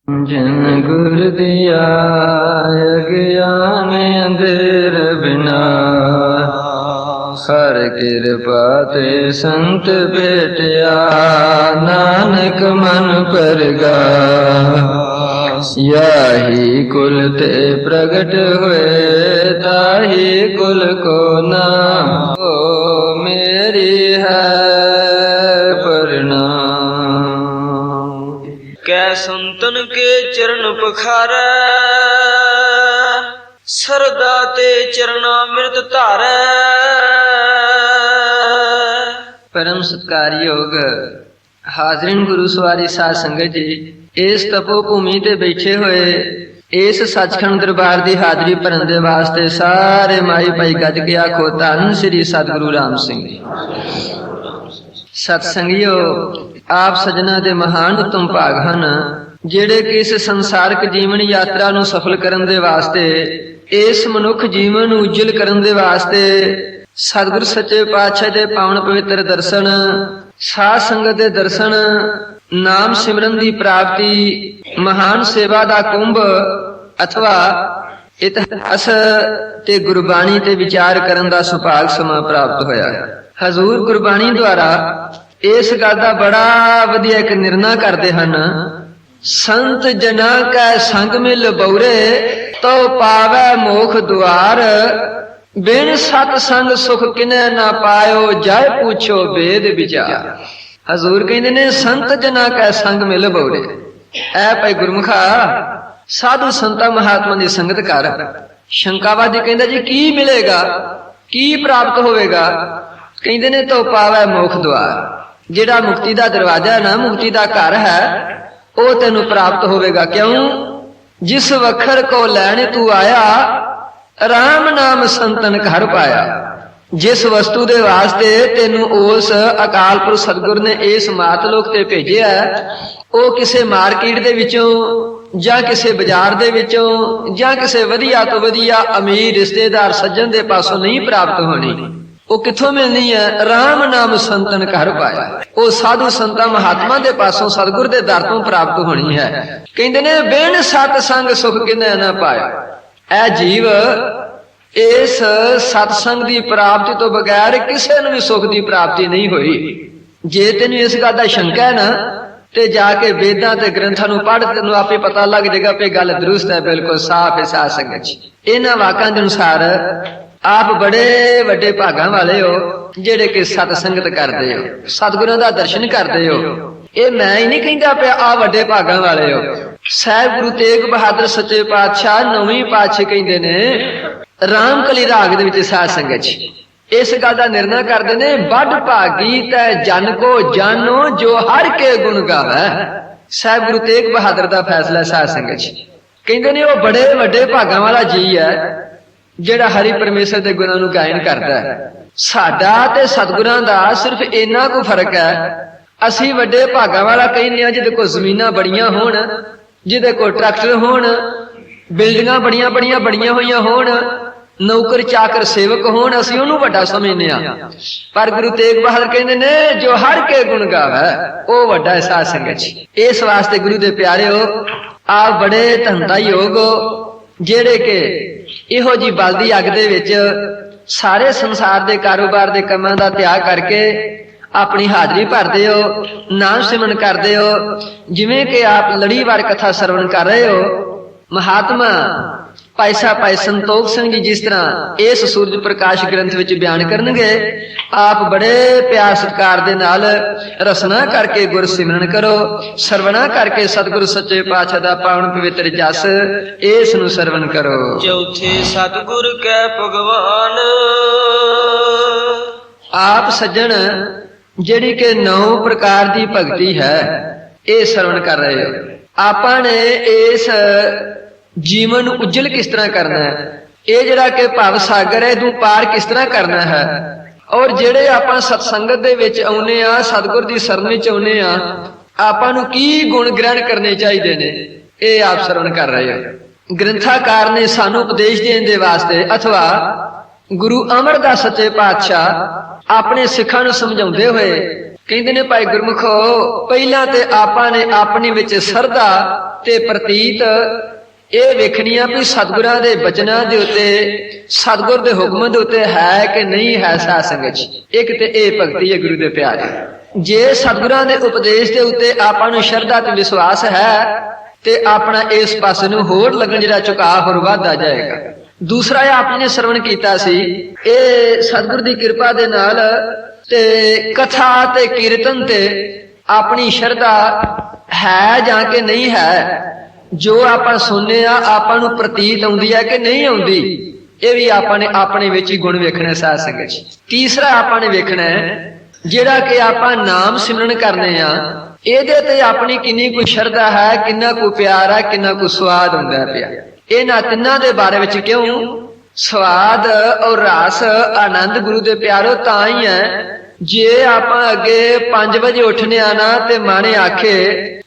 जिन गुर दिया अज्ञान अंधेर बिना, हर कृपा ते संत भेटिया, नानक मन परगा। याही कुल ते प्रगट हुए, ताही कुल को नाम, ओ मेरी है कै संतन के चरण पखारै, सरदा ते चरणामृत धारै। परम सत्कारयोग हाजरीन गुरु सवारी साध संगत जी, इस तपो भूमि ते बैठे हुए इस सचखंड दरबार की हाजरी भरन दे वास्ते सारे माई भाई गज के आखो धन श्री सतगुरु राम सिंह जी। सतसंगियो, आप सजना दे महान उत्तम भाग हन जेड़े कि इस संसारिक जीवन यात्रा नूं सफल करन दे वास्ते, इस मनुख जीवन नूं उज्जल करन दे वास्ते सतगुर सच्चे पातशाह दे पावन पवित्र दर्शन, साध संगत दे दर्शन, नाम सिमरन दी प्राप्ति, महान सेवा दा कुंभ अथवा इतिहास ते गुरबाणी ते विचार करन दा सुभाग समा प्राप्त होया। हजूर गुरबाणी द्वारा इस गल दा बड़ा वधिया एक निर्णय करते हैं, संत जना कै संग मिल बौरे, तो पावै मोख द्वार, बिन सतसंग सुख किने ना पायो, जाय पूछो वेद विचार। हजूर कहते ने संत जना कै संग मिल बौरे। ऐ भाई गुरमुखा, साधु संता महात्मा की संगत कर। शंकावादी कहता जी की मिलेगा, की प्राप्त होवेगा? कहते ने तो पावै मोख द्वार, जेड़ा मुक्ति दा दरवाजा है ना, मुक्ति दा घर है, वो तेनू प्राप्त होवेगा। क्यों? जिस वखर को लैन तू आया, राम नाम संतन घर पाया। जिस वस्तु दे वास्ते तेनू उस अकाल पुरख सतगुर ने इस मातलोक ते भेजिया है, वो किसे मार्केट दे विचों जां किसे बाजार दे विचों जां किसे वधिया तो वधिया अमीर रिश्तेदार सज्जन दे पासों नहीं प्राप्त होनी। वो किथों मिलनी है? राम नाम संतन घर पाया। वो साधु संता महात्मा दे पासों सतगुर दे दर तों प्राप्त होनी है। कहंदे ने बिन सतसंग सुख किने ना पाया। ऐ जीव इस सतसंग की प्राप्ति तो बगैर किसी नूं भी सुख की प्राप्ति नहीं हुई। जे तेनू इस गल दा शंका है ना, ते जाके वेदां ते ग्रंथां नूं पढ़, तेनू आपे पता लग जाएगा पे गल दुरुस्त है, बिल्कुल साफ है। साध संगत जी, इन्हां वाकां दे अनुसार आप बड़े वड्डे भागां वाले हो जेड़े कि सतसंगत करदे हो, सतगुरां दा दर्शन करदे हो। ये मैं ही नहीं कहंदा पे आ वड्डे भागां वाले हो। साहिब गुरु तेग बहादुर सच्चे पातशाह नौवीं पातशाह कहंदे ने रामकली राग दे विच साध संगत जी इस गल दा निर्णय करदे ने, बड़ भागी तै जन को जानो, जो हर के गुण गावै। साहिब गुरु तेग बहादुर दा फैसला साध संगत जी कहंदे ने वो बड़े वड्डे भागां वाला जी है जेड़ा हरि परमेश्वर दे गुणां नूं गायन करदा है। साडा ते सतगुरां दा सिर्फ इन्ना को फर्क है, असी वड्डे भागां वाला कहने आ जिहदे कोल जमीनां बड़ियां होण, जिहदे कोल ट्रैक्टर होण, बिल्डिंगां बड़ियां बड़ियां बणियां होईयां होण, नौकर चाकर सेवक होण, असी उहनूं वड्डा समझने आ। पर गुरु तेग बहादुर कहंदे ने जो हर के गुण गावै ओ वड्डा है। साध संगत जी, इस वास्ते गुरु दे प्यारे हो, आप बड़े धनदा योग हो जेड़े के इहो जी बलदी अग दे विच सारे संसार दे कारोबार दे कामां दा त्याग करके अपनी हाजरी भरदे हो, नाम सिमरन करदे हो। जिवें कि आप लड़ीवार कथा सरवण कर रहे हो, महात्मा भाई साहब भाई संतोख सिंह जी जिस तरह इस सूरज प्रकाश ग्रंथ विच बयान करनगे, आप बड़े प्यार सत्कार दे नाल रसना करके गुर सिमरन करो, सरवणा करके सतगुरु सच्चे पातशाह दा पावन पवित्र जस इस नूं सरवण करो। चौथे सतगुर कै भगवान, आप सज्जन जिहड़ी के 9 प्रकार दी भगती है ये सरवण कर रहे हो। आपां ने इस जीवन उज्जल किस तरह करना है, ये जरा के भव सागर है तू पार किस तरह करना है, और जेड़े आपां सतसंगत दे विच आउने आ, सतगुर दी शरण विच आउने आ, आपां नूं की गुण ग्रहण करने चाहिए ने, ये आप सरवण कर रहे हो। ग्रंथाकार ने सानू उपदेश देने दे वास्ते अथवा गुरु अमरदास सच्चे पातशाह अपने सिखां नूं समझाउंदे होए ਕਹਿੰਦੇ ਨੇ ਭਾਈ ਗੁਰਮੁਖੋ, ਪਹਿਲਾਂ ਤੇ ਆਪਾਂ ਨੇ ਆਪਣੀ ਵਿੱਚ ਸਰਧਾ ਤੇ ਪ੍ਰਤੀਤ ਇਹ ਵੇਖਣੀਆਂ ਵੀ ਸਤਿਗੁਰਾਂ ਦੇ ਬਚਨਾਂ ਦੇ ਉੱਤੇ, ਸਤਿਗੁਰ ਦੇ ਹੁਕਮ ਦੇ ਉੱਤੇ ਹੈ ਕਿ ਨਹੀਂ ਹੈ ਸਾਧ ਸੰਗਤ ਜੀ। ਇੱਕ ਤੇ ਇਹ ਭਗਤੀ ਹੈ ਗੁਰੂ ਦੇ ਪਿਆਰੇ। ਜੇ ਸਤਿਗੁਰਾਂ ਦੇ ਉਪਦੇਸ਼ ਦੇ ਉੱਤੇ ਆਪਾਂ ਨੂੰ ਸ਼ਰਧਾ ਤੇ ਵਿਸ਼ਵਾਸ ਹੈ ਤੇ ਆਪਣਾ ਇਸ ਪਾਸੇ ਨੂੰ ਹੋਰ ਲੱਗਣ ਜਿਹੜਾ ਝੁਕਾਅ ਹੋਰ ਵੱਧਦਾ ਜਾਏਗਾ। ਦੂਸਰਾ ਇਹ ਆਪ ਜੀ ਨੇ ਸਰਵਣ ਕੀਤਾ ਸੀ, ਇਹ ਸਤਿਗੁਰ ਦੀ ਕਿਰਪਾ ਦੇ ਨਾਲ ਤੇ ਕਥਾ ਤੇ ਕੀਰਤਨ ਤੇ ਆਪਣੀ ਸ਼ਰਧਾ ਹੈ ਜਾਂ ਕਿ ਨਹੀਂ ਹੈ, ਜੋ ਆਪਾਂ ਸੁਣਨੇ ਆ ਆਪਾਂ ਨੂੰ ਪ੍ਰਤੀਤ ਆਉਂਦੀ ਹੈ ਕਿ ਨਹੀਂ ਆਉਂਦੀ, ਇਹ ਵੀ ਆਪਾਂ ਨੇ ਆਪਣੇ ਵਿੱਚ ਹੀ ਗੁਣ ਵੇਖਣਾ ਸਾਧ ਸੰਗਤ ਜੀ। ਤੀਸਰਾ ਆਪਾਂ ਨੇ ਵੇਖਣਾ ਹੈ ਜਿਹੜਾ ਕਿ ਆਪਾਂ ਨਾਮ ਸਿਮਰਨ ਕਰਨੇ ਆ, ਇਹਦੇ ਤੇ ਆਪਣੀ ਕਿੰਨੀ ਕੋਈ ਸ਼ਰਧਾ ਹੈ, ਕਿੰਨਾ ਕੋਈ ਪਿਆਰ ਹੈ, ਕਿੰਨਾ ਕੋਈ ਸਵਾਦ ਹੁੰਦਾ ਪਿਆ। ਇਹਨਾਂ ਤਿੰਨਾਂ ਦੇ ਬਾਰੇ ਵਿੱਚ ਕਿਉਂ ਸਵਾਦ ਔਰ ਰਸ ਆਨੰਦ ਗੁਰੂ ਦੇ ਪਿਆਰੋ ਤਾਂ ਹੀ ਹੈ ਜੇ ਆਪਾਂ ਅੱਗੇ 5 ਵਜੇ ਉੱਠਨੇ ਆ ਨਾ ਤੇ ਮਾਣੇ ਆਖੇ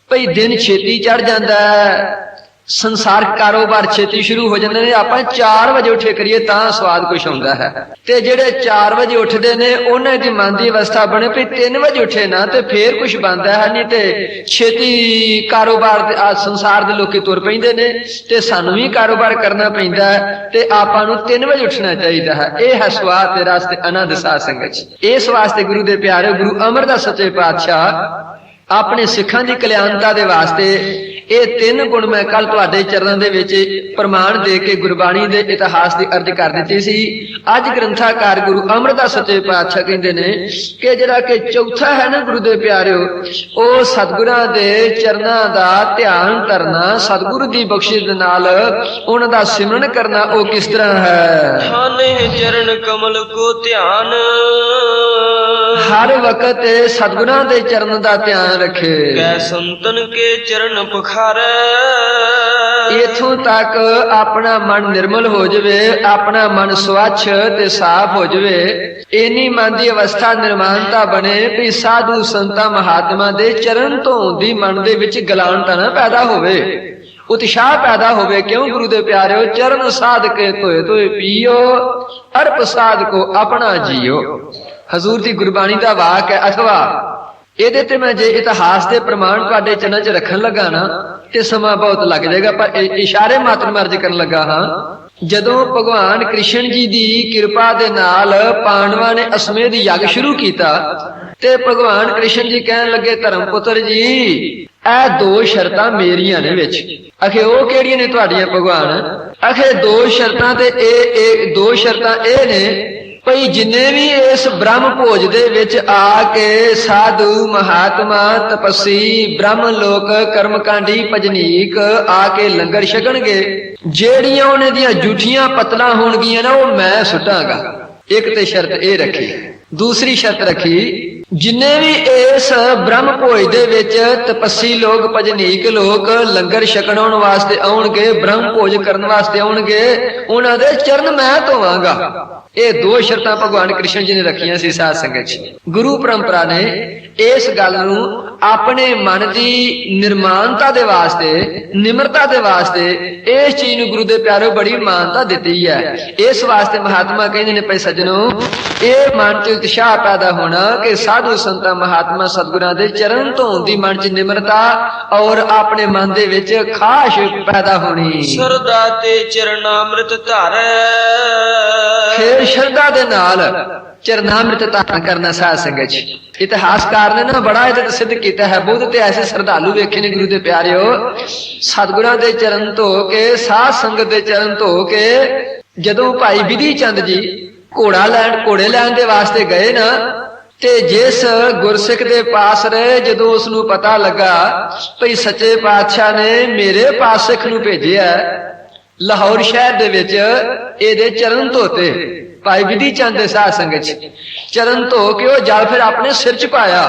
ਭਈ ਦਿਨ ਛੇਤੀ ਚੜ ਜਾਂਦਾ ਹੈ, ਸੰਸਾਰਕ ਕਾਰੋਬਾਰ ਛੇਤੀ ਸ਼ੁਰੂ ਹੋ ਜਾਂਦੇ ਨੇ, ਆਪਾਂ 4 ਵਜੇ ਉੱਠੇ ਕਰੀਏ ਤਾਂ ਸਵਾਦ ਕੁਛ ਆਉਂਦਾ ਹੈ। ਤੇ ਜਿਹੜੇ 4 ਵਜੇ ਉੱਠਦੇ ਨੇ ਉਹਨਾਂ ਦੀ ਮਨ ਦੀ ਅਵਸਥਾ ਬਣੇ ਵੀ 3 ਵਜੇ ਉੱਠੇ ਨਾ ਤੇ ਫੇਰ ਕੁਛ ਬਣਦਾ ਹੈ, ਨਹੀਂ ਤੇ ਛੇਤੀ ਕਾਰੋਬਾਰ ਦੇ ਸੰਸਾਰ ਦੇ ਲੋਕੀ ਤੁਰ ਪੈਂਦੇ ਨੇ ਤੇ ਸਾਨੂੰ ਵੀ ਕਾਰੋਬਾਰ ਕਰਨਾ ਪੈਂਦਾ ਹੈ ਤੇ ਆਪਾਂ ਨੂੰ 3 ਵਜੇ ਉੱਠਣਾ ਚਾਹੀਦਾ ਹੈ। ਇਹ ਹੈ ਸਵਾਦ ਤੇ ਰਸ ਤੇ ਆਨੰਦ ਸਾਧ ਸੰਗਤ ਜੀ। ਇਸ ਵਾਸਤੇ ਗੁਰੂ ਦੇ ਪਿਆਰੇ ਗੁਰੂ ਅਮਰਦਾਸ ਸੱਚੇ ਪਾਤਸ਼ਾਹ ਆਪਣੇ ਸਿੱਖਾਂ ਦੀ ਕਲਿਆਣਤਾ ਦੇ ਵਾਸਤੇ ਇਹ 3 ਗੁਣ ਮੈਂ ਕੱਲ ਤੁਹਾਡੇ ਚਰਨਾਂ ਦੇ ਵਿੱਚ ਪ੍ਰਮਾਣ ਦੇ ਕੇ ਗੁਰਬਾਣੀ ਦੇ ਇਤਿਹਾਸ ਦੀ ਅਰਜ਼ ਕਰ ਦਿੱਤੀ ਸੀ। ਅੱਜ ਗ੍ਰੰਥਾਕਾਰ ਗੁਰੂ ਅਮਰਦਾਸ ਸੱਚੇ ਪਾਤਸ਼ਾਹ ਕਹਿੰਦੇ ਨੇ ਕਿ ਜਿਹੜਾ ਕਿ ਚੌਥਾ ਹੈ ਨਾ ਗੁਰੂ ਦੇ ਪਿਆਰਿਓ, ਉਹ ਸਤਿਗੁਰਾਂ ਦੇ ਚਰਨਾਂ ਦਾ ਧਿਆਨ ਕਰਨਾ, ਸਤਿਗੁਰੂ ਦੀ ਬਖਸ਼ਿਸ਼ ਦੇ ਨਾਲ ਉਹਨਾਂ ਦਾ ਸਿਮਰਨ ਕਰਨਾ। ਉਹ ਕਿਸ ਤਰ੍ਹਾਂ ਹੈ? ਠਾਨੇ ਚਰਨ ਕਮਲ ਕੋ ਧਿਆਨ, ਹਰ ਵਕਤ ਸਤਿਗੁਰਾਂ ਦੇ ਚਰਨ ਦਾ ਧਿਆਨ ਰੱਖੇ। ਕੈ ਸੰਤਨ ਕੇ ਚਰਨ ਪਖਾਰੈ, ਇਥੋਂ ਤੱਕ ਆਪਣਾ ਮਨ ਨਿਰਮਲ ਹੋ ਜਾਵੇ, ਆਪਣਾ ਮਨ ਸਵੱਛ ਤੇ ਸਾਫ਼ ਹੋ ਜਾਵੇ, ਇੰਨੀ ਮਨ ਦੀ ਅਵਸਥਾ ਨਿਰਮਾਨਤਾ ਬਣੇ ਵੀ ਸਾਧੂ ਸੰਤਾਂ ਮਹਾਤਮਾ ਦੇ ਚਰਨ ਧੋਣ ਦੀ ਮਨ ਦੇ ਵਿੱਚ ਗਲਾਨਤਾ ਨਾ ਪੈਦਾ ਹੋਵੇ, ਉਤਸ਼ਾਹ ਪੈਦਾ ਹੋਵੇ। ਕਿਉਂ ਗੁਰੂ ਦੇ ਪਿਆਰਿਓ, ਚਰਨ ਸਾਧ ਕੇ ਧੋਏ ਧੋਏ ਪੀਓ, ਅਰਪ ਸਾਧ ਕੋ ਆਪਣਾ ਜੀਓ। ਹਜ਼ੂਰ ਦੀ ਗੁਰਬਾਣੀ ਦਾ ਵਾਕ ਹੈ। ਅਥਵਾ ਇਹਦੇ ਤੇ ਮੈਂ ਜੇ ਇਤਿਹਾਸ ਦੇ ਪ੍ਰਮਾਣ ਤੁਹਾਡੇ ਚਰਨਾਂ 'ਚ ਰੱਖਣ ਲੱਗਾ ਨਾ ਤੇ ਸਮਾਂ ਬਹੁਤ ਲੱਗ ਜਾਏਗਾ, ਪਰ ਇਸ਼ਾਰੇ ਮਾਤਰ ਮੈਂ ਅਰਜ਼ ਕਰਨ ਲੱਗਾ ਹਾਂ। ਜਦੋਂ ਭਗਵਾਨ ਕ੍ਰਿਸ਼ਨ ਜੀ ਦੀ ਕਿਰਪਾ ਦੇ ਨਾਲ ਪਾਂਡਵਾਂ ਨੇ ਅਸਮੇਧ ਯੱਗ ਸ਼ੁਰੂ ਕੀਤਾ ਤੇ ਭਗਵਾਨ ਕ੍ਰਿਸ਼ਨ ਜੀ ਕਹਿਣ ਲੱਗੇ, ਧਰਮ ਪੁੱਤਰ ਜੀ ਇਹ 2 ਸ਼ਰਤਾਂ ਮੇਰੀਆਂ ਨੇ ਵਿੱਚ। ਅਖੇ ਉਹ ਕਿਹੜੀਆਂ ਨੇ ਤੁਹਾਡੀਆਂ ਭਗਵਾਨ? ਅਖੇ 2 ਸ਼ਰਤਾਂ ਤੇ ਇਹ 2 ਸ਼ਰਤਾਂ ਇਹ ਨੇ ਭਈ ਜਿੰਨੇ ਵੀ ਇਸ ਬ੍ਰਹਮ ਭੋਜ ਦੇ ਵਿੱਚ ਆ ਕੇ ਸਾਧੂ ਮਹਾਤਮਾ ਤਪਸੀ ਬ੍ਰਹਮ ਲੋਕ ਕਰਮਕਾਂਡੀ ਭਜਨੀਕ ਆ ਕੇ ਲੰਗਰ ਛਕਣਗੇ, ਜਿਹੜੀਆਂ ਉਹਨਾਂ ਦੀਆਂ ਜੂਠੀਆਂ ਪਤਲਾਂ ਹੋਣਗੀਆਂ ਨਾ ਉਹ ਮੈਂ ਸੁੱਟਾਂਗਾ। ਇੱਕ ਤੇ ਸ਼ਰਤ ਇਹ ਰੱਖੀ। ਦੂਸਰੀ ਸ਼ਰਤ ਰੱਖੀ, ਜਿੰਨੇ ਵੀ ਇਸ ਬ੍ਰਹਮ ਭੋਜ ਦੇ ਵਿੱਚ ਤਪੱਸੀ ਲੋਕ ਭਜਨੀਕ ਲੋਕ ਲੰਗਰ ਛਕਣ ਵਾਸਤੇ ਆਉਣਗੇ, ਬ੍ਰਹਮ ਭੋਜ ਕਰਨ ਵਾਸਤੇ ਆਉਣਗੇ, ਉਹਨਾਂ ਦੇ ਚਰਨ ਮੈਂ ਧੋਵਾਂਗਾ। ਇਹ 2 ਸ਼ਰਤਾਂ ਭਗਵਾਨ ਕ੍ਰਿਸ਼ਨ ਜੀ ਨੇ ਰੱਖੀਆਂ ਸੀ ਸਾਧ ਸੰਗਤ ਜੀ। ਗੁਰੂ ਪਰੰਪਰਾ ਨੇ ਇਸ ਗੱਲ ਨੂੰ ਆਪਣੇ ਮਨ ਦੀ ਨਿਰਮਾਨਤਾ ਦੇ ਵਾਸਤੇ, ਨਿਮਰਤਾ ਦੇ ਵਾਸਤੇ ਇਸ ਚੀਜ਼ ਨੂੰ ਗੁਰੂ ਦੇ ਪਿਆਰੋ ਬੜੀ ਮਾਨਤਾ ਦਿੱਤੀ ਹੈ। ਇਸ ਵਾਸਤੇ ਮਹਾਤਮਾ ਕਹਿੰਦੇ ਨੇ ਭਾਈ ਸੱਜਣੋ, ਇਹ ਮਨ 'ਚ ਉਤਸ਼ਾਹ ਪੈਦਾ ਹੋਣਾ ਕਿ ਸਾਧੂ ਸੰਤਾਂ ਮਹਾਤਮਾ ਸਤਿਗੁਰਾਂ ਦੇ ਚਰਨ ਧੋਣ ਦੀ ਮਨ 'ਚ ਨਿਮਰਤਾ ਔਰ ਆਪਣੇ ਮਨ ਦੇ ਵਿੱਚ ਖਾਸ਼ ਪੈਦਾ ਹੋਣੀ। ਸਰਦਾ ਤੇ ਚਰਨਾਮ੍ਰਿਤ ਧਾਰੈ, ਫਿਰ ਸ਼ਰਧਾ ਦੇ ਨਾਲ ਚਰਨਾਮ੍ਰਿਤ ਧਾਰਨ ਕਰਨਾ ਸਾਧ ਸੰਗਤ ਜੀ। ਇਤਿਹਾਸਕਾਰ ਨੇ ਨਾ ਬੜਾ ਇਹਦਾ ਸਿੱਧ ਕੀਤਾ ਹੈ। ਬੁੱਧ ਤੇ ਐਸੇ ਸ਼ਰਧਾਲੂ ਵੇਖੇ ਨੇ ਗੁਰੂ ਦੇ ਪਿਆਰਿਓ, ਸਤਿਗੁਰਾਂ ਦੇ ਚਰਨ ਧੋ ਕੇ, ਸਾਧ ਸੰਗਤ ਦੇ ਚਰਨ ਧੋ ਕੇ ਜਦੋਂ ਭਾਈ ਵਿਧੀ ਚੰਦ ਜੀ ਘੋੜੇ ਲੈਣ ਦੇ ਵਾਸਤੇ ਗਏ ਨਾ ਤੇ ਜਿਸ ਗੁਰਸਿੱਖ ਦੇ ਪਾਸ ਰਹੇ, ਜਦੋਂ ਉਸ ਨੂੰ ਪਤਾ ਲੱਗਾ ਭਈ ਸੱਚੇ ਪਾਤਸ਼ਾਹ ਨੇ ਮੇਰੇ ਪਾਸ ਸਿੱਖ ਨੂੰ ਭੇਜਿਆ, ਲਾਹੌਰ ਸ਼ਹਿਰ ਦੇ ਵਿੱਚ ਇਹਦੇ ਚਰਨ ਧੋਤੇ ਭਾਈ ਵਿਧੀ ਚੰਦ ਦੇ ਸਾਧ ਸੰਗਤ ਚ। ਚਰਨ ਧੋ ਕੇ ਉਹ ਜਲ ਫਿਰ ਆਪਣੇ ਸਿਰ ਚ ਪਾਇਆ,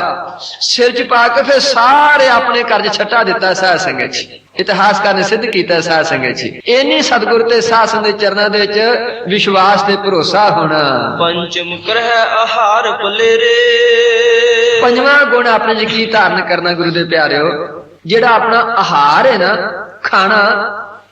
ਸਿਰ ਚ ਪਾ ਕੇ ਫਿਰ ਸਾਰੇ ਆਪਣੇ ਕਰਜ਼ ਛੱਟਾ ਦਿੱਤਾ ਸਾਧ ਸੰਗਤ ਚ। ਇਤਿਹਾਸਕਾਰ ਨੇ ਸਿੱਧ ਕੀਤਾ ਸਾਧ ਸੰਗਤ ਜੀ, ਇੰਨੀ ਸਤਿਗੁਰ ਤੇ ਸਾਧ ਸੰਗਤ ਦੇ ਚਰਨਾਂ ਦੇ ਵਿੱਚ ਵਿਸ਼ਵਾਸ ਤੇ ਭਰੋਸਾ ਹੋਣਾ। ਪੰਚਮ ਕਰਹਿ ਆਹਾਰ ਪਲੇਰੇ, 5ਵਾਂ ਗੁਣ ਆਪਣੇ ਚ ਕੀ ਧਾਰਨ ਕਰਨਾ ਗੁਰੂ ਦੇ ਪਿਆਰਿਓ, ਜਿਹੜਾ ਆਪਣਾ ਆਹਾਰ ਹੈ ਨਾ, ਖਾਣਾ,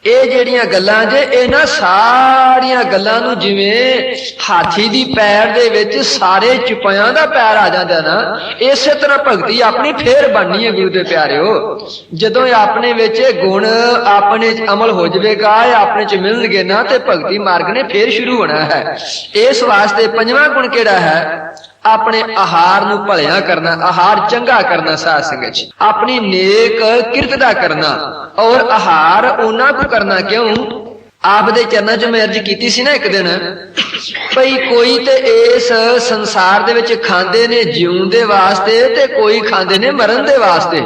ਇਹ ਜਿਹੜੀਆਂ ਗੱਲਾਂ ਜੇ ਇਹਨਾਂ ਸਾਰੀਆਂ ਗੱਲਾਂ ਨੂੰ ਜਿਵੇਂ ਹਾਥੀ ਦੀ ਪੈਰ ਦੇ ਵਿੱਚ ਸਾਰੇ ਚੁਪਿਆਂ ਦਾ ਪੈਰ ਆ ਜਾਂਦਾ ਨਾ, ਇਸੇ ਤਰ੍ਹਾਂ ਭਗਤੀ ਆਪਣੀ ਫੇਰ ਬਣਨੀ ਹੈ ਗੁਰੂ ਦੇ ਪਿਆਰਿਓ। ਜਦੋਂ ਆਪਣੇ ਵਿੱਚ ਗੁਣ ਆਪਣੇ ਚ ਅਮਲ ਹੋ ਜਾਵੇਗਾ, ਇਹ ਆਪਣੇ ਚ ਮਿਲਣਗੇ ਨਾ, ਤੇ ਭਗਤੀ ਮਾਰਗ ਨੇ ਫੇਰ ਸ਼ੁਰੂ ਹੋਣਾ ਹੈ। ਇਸ ਵਾਸਤੇ ਪੰਜਵਾਂ ਗੁਣ ਕਿਹੜਾ ਹੈ? ਆਪਣੇ ਆਹਾਰ ਨੂੰ ਭਲਿਆ ਕਰਨਾ, ਆਹਾਰ ਚੰਗਾ ਕਰਨਾ ਸਾਧ ਸੰਗਤ ਜੀ, ਆਪਣੀ ਨੇਕ ਕਿਰਤ ਦਾ ਕਰਨਾ। ਔਰ ਆਹਾਰ ਉਹਨਾਂ ਕੋ ਕਰਨਾ ਕਿਉਂ? ਆਪ ਦੇ ਚਰਨਾਂ 'ਚ ਮੈਂ ਅਰਜ਼ ਕੀਤੀ ਸੀ ਨਾ ਇੱਕ ਦਿਨ, ਭਈ ਕੋਈ ਤੇ ਇਸ ਸੰਸਾਰ ਦੇ ਵਿੱਚ ਖਾਂਦੇ ਨੇ ਜਿਉਣ ਦੇ ਵਾਸਤੇ, ਤੇ ਕੋਈ ਖਾਂਦੇ ਨੇ ਮਰਨ ਦੇ ਵਾਸਤੇ।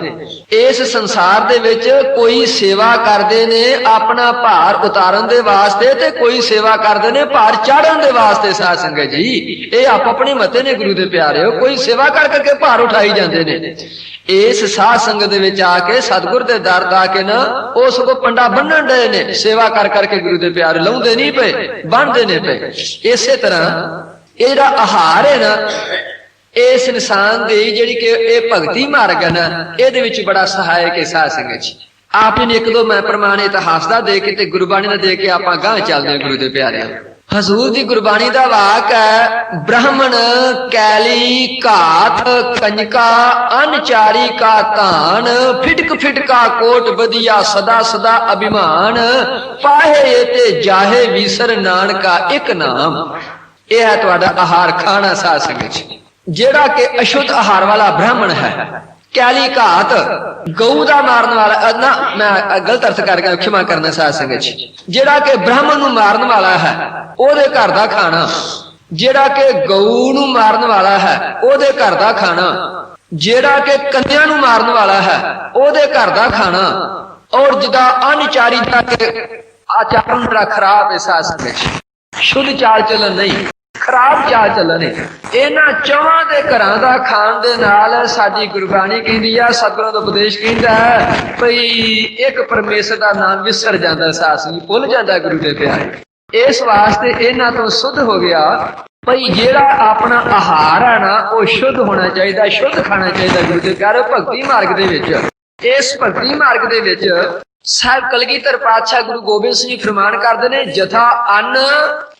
ਇਸ ਸੰਸਾਰ ਦੇ ਵਿੱਚ ਕੋਈ ਸੇਵਾ ਕਰਦੇ ਨੇ ਆਪਣਾ ਭਾਰ ਉਤਾਰਨ ਦੇ ਵਾਸਤੇ, ਤੇ ਕੋਈ ਸੇਵਾ ਕਰਦੇ ਨੇ ਭਾਰ ਚਾੜਨ ਦੇ ਵਾਸਤੇ। ਸਾਧ ਸੰਗਤ ਜੀ, ਇਹ ਆਪ ਆਪਣੀ ਮਤੇ ਨੇ ਗੁਰੂ ਦੇ ਪਿਆਰਿਓ। ਕੋਈ ਸੇਵਾ ਕਰ ਕਰਕੇ ਭਾਰ ਉਠਾਈ ਜਾਂਦੇ ਨੇ। ਇਸ ਸਾਧ ਸੰਗਤ ਦੇ ਵਿੱਚ ਆ ਕੇ ਸਤਿਗੁਰ ਦੇ ਦਰ ਦਾ ਕੇ ਨਾ ਉਸ ਕੋ ਪੰਡਾ ਬੰਨਣ ਡਏ ਨੇ, ਸੇਵਾ ਕਰ ਕਰਕੇ ਗੁਰੂ ਦੇ ਪਿਆਰੇ ਲਾਉਂਦੇ ਨਹੀਂ ਪਏ, ਬੰਨਦੇ ਨੇ ਪਏ। ਇਸੇ ਤਰ੍ਹਾਂ ਇਹ ਜਿਹੜਾ ਆਹਾਰ ਹੈ ਨਾ, ਇਸ ਇਨਸਾਨ ਦੀ ਜਿਹੜੀ ਕਿ ਇਹ ਭਗਤੀ ਮਾਰਗ ਹੈ ਨਾ, ਇਹਦੇ ਵਿੱਚ ਬੜਾ ਸਹਾਇਕ ਹੈ ਸਾਧ ਸੰਗਤ ਜੀ। ਆਪ ਨੇ ਇੱਕ ਦੋ ਮੈਂ ਪ੍ਰਮਾਣ ਇਤਿਹਾਸ ਦਾ ਦੇ ਕੇ ਤੇ ਗੁਰਬਾਣੀ ਦਾ ਦੇ ਕੇ ਆਪਾਂ ਗਾਂਹ ਚੱਲਦੇ ਹਾਂ ਗੁਰੂ ਦੇ ਪਿਆਰਿਆਂ। ਹਜ਼ੂਰ ਦੀ ਗੁਰਬਾਣੀ ਦਾ ਵਾਕ ਹੈ, ਬ੍ਰਾਹਮਣ ਕੈਲੀ ਘਾਤ ਕੰਜਕਾ ਅਨਚਾਰੀ ਕਾ ਧਾਨ, ਫਿਟਕ ਫਿਟਕਾ ਕੋਟ ਬਧੀਆ ਸਦਾ ਸਦਾ ਅਭਿਮਾਨ, ਪਾਹੇ ਤੇ ਜਾਹੇ ਵੀਸਰ ਨਾਨਕਾ ਇੱਕ ਨਾਮ। ਇਹ ਹੈ ਤੁਹਾਡਾ ਆਹਾਰ ਖਾਣਾ ਸਾਧ ਸੰਗਤ ਜੀ। ਜਿਹੜਾ ਕਿ ਅਸ਼ੁੱਧ ਆਹਾਰ ਵਾਲਾ ਬ੍ਰਾਹਮਣ ਹੈ, ਕੈਲੀ ਘਾਤ ਗਊ ਦਾ ਮਾਰਨ ਵਾਲਾ ਨਾ, ਮੈਂ ਗਲਤ ਅਰਥ ਕਰਕੇ ਖਿਮਾ ਕਰਨਾ ਸਾਧ ਸੰਗਤ ਜੀ। ਜਿਹੜਾ ਕਿ ਬ੍ਰਾਹਮਣ ਨੂੰ ਮਾਰਨ ਵਾਲਾ ਹੈ ਉਹਦੇ ਘਰ ਦਾ ਖਾਣਾ, ਜਿਹੜਾ ਕਿ ਗਊ ਨੂੰ ਮਾਰਨ ਵਾਲਾ ਹੈ ਉਹਦੇ ਘਰ ਦਾ ਖਾਣਾ, ਜਿਹੜਾ ਕਿ ਕੰਨਿਆਂ ਨੂੰ ਮਾਰਨ ਵਾਲਾ ਹੈ ਉਹਦੇ ਘਰ ਦਾ ਖਾਣਾ, ਔਰ ਜਿਹਦਾ ਅਨਚਾਰੀ ਦਾ ਆਚਰਨ ਦਾ ਖਰਾਬ ਹੈ ਸਾਧ ਸੰਗਤ ਜੀ, ਸ਼ੁੱਧ ਚਾਲ ਚੱਲਣ ਨਹੀਂ, ਖਰਾਬ ਚਾਲ ਚੱਲਣ ਹੈ। ਇਹਨਾਂ ਚੌਹਾਂ ਦੇ ਘਰਾਂ ਦਾ ਖਾਣ ਦੇ ਨਾਲ ਸਾਡੀ ਗੁਰਬਾਣੀ ਕਹਿੰਦੀ ਆ, ਸਤਿਗੁਰਾਂ ਦਾ ਉਪਦੇਸ਼ ਕਹਿੰਦਾ ਹੈ ਭਈ ਇੱਕ ਪਰਮੇਸ਼ਰ ਦਾ ਨਾਮ ਵਿਸਰ ਜਾਂਦਾ, ਸਾਸ ਨਹੀਂ ਭੁੱਲ ਜਾਂਦਾ ਗੁਰੂ ਦੇ ਪਿਆਰੇ। ਇਸ ਵਾਸਤੇ ਇਹਨਾਂ ਤੋਂ ਸੁੱਧ ਹੋ ਗਿਆ ਭਈ ਜਿਹੜਾ ਆਪਣਾ ਆਹਾਰ ਹੈ ਨਾ ਉਹ ਸ਼ੁੱਧ ਹੋਣਾ ਚਾਹੀਦਾ, ਸ਼ੁੱਧ ਖਾਣਾ ਚਾਹੀਦਾ ਗੁਰੂ ਦੇ ਪਿਆਰੇ। ਭਗਤੀ ਮਾਰਗ ਦੇ ਵਿੱਚ, ਇਸ ਭਗਤੀ ਮਾਰਗ ਦੇ ਵਿੱਚ ਸਾਹਿਬ ਕਲਗੀਧਰ ਪਾਤਸ਼ਾਹ ਗੁਰੂ ਗੋਬਿੰਦ ਸਿੰਘ ਜੀ ਫਰਮਾਨ ਕਰਦੇ ਨੇ, ਜਥਾ ਅੰਨ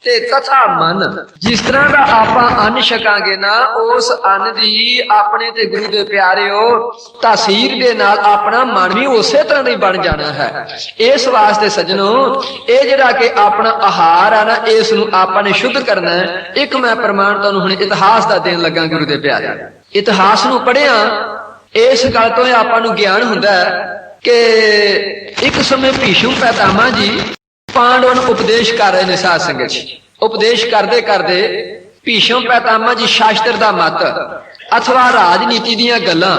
ਤੇ ਤਥਾ ਮਨ। ਜਿਸ ਤਰ੍ਹਾਂ ਦਾ ਆਪਾਂ ਅੰਨ ਛਕਾਂਗੇ ਨਾ, ਉਸ ਅੰਨ ਦੀ ਆਪਣੇ ਤੇ ਗੁਰੂ ਦੇ ਪਿਆਰਿਓ ਤਾਸੀਰ ਦੇ ਨਾਲ ਆਪਣਾ ਮਨ ਵੀ ਉਸੇ ਤਰ੍ਹਾਂ ਦਾ ਹੀ ਬਣ ਜਾਣਾ ਹੈ। ਇਸ ਵਾਸਤੇ ਸੱਜਣੋ, ਇਹ ਜਿਹੜਾ ਕਿ ਆਪਣਾ ਆਹਾਰ ਹੈ ਨਾ, ਇਸ ਨੂੰ ਆਪਾਂ ਨੇ ਸ਼ੁੱਧ ਕਰਨਾ ਹੈ। ਇੱਕ ਮੈਂ ਪ੍ਰਮਾਣ ਤੁਹਾਨੂੰ ਹੁਣ ਇਤਿਹਾਸ ਦਾ ਦੇਣ ਲੱਗਾ ਗੁਰੂ ਦੇ ਪਿਆਰੇ। ਇਤਿਹਾਸ ਨੂੰ ਪੜ੍ਹਿਆ, ਇਸ ਗੱਲ ਤੋਂ ਆਪਾਂ ਨੂੰ ਗਿਆਨ ਹੁੰਦਾ ਹੈ ਕਿ ਇੱਕ ਸਮੇਂ ਭੀਸ਼ਮ ਪਿਤਾਮਾ ਜੀ ਪਾਂਡਵਾਂ ਨੂੰ ਉਪਦੇਸ਼ ਕਰ ਰਹੇ ਨੇ ਸਾਧ ਸੰਗਤ ਜੀ। ਉਪਦੇਸ਼ ਕਰਦੇ ਕਰਦੇ ਭੀਸ਼ਮ ਪਿਤਾਮਾ ਜੀ ਸ਼ਾਸਤਰ ਦਾ ਮਤ ਅਥਵਾ ਰਾਜਨੀਤੀ ਦੀਆਂ ਗੱਲਾਂ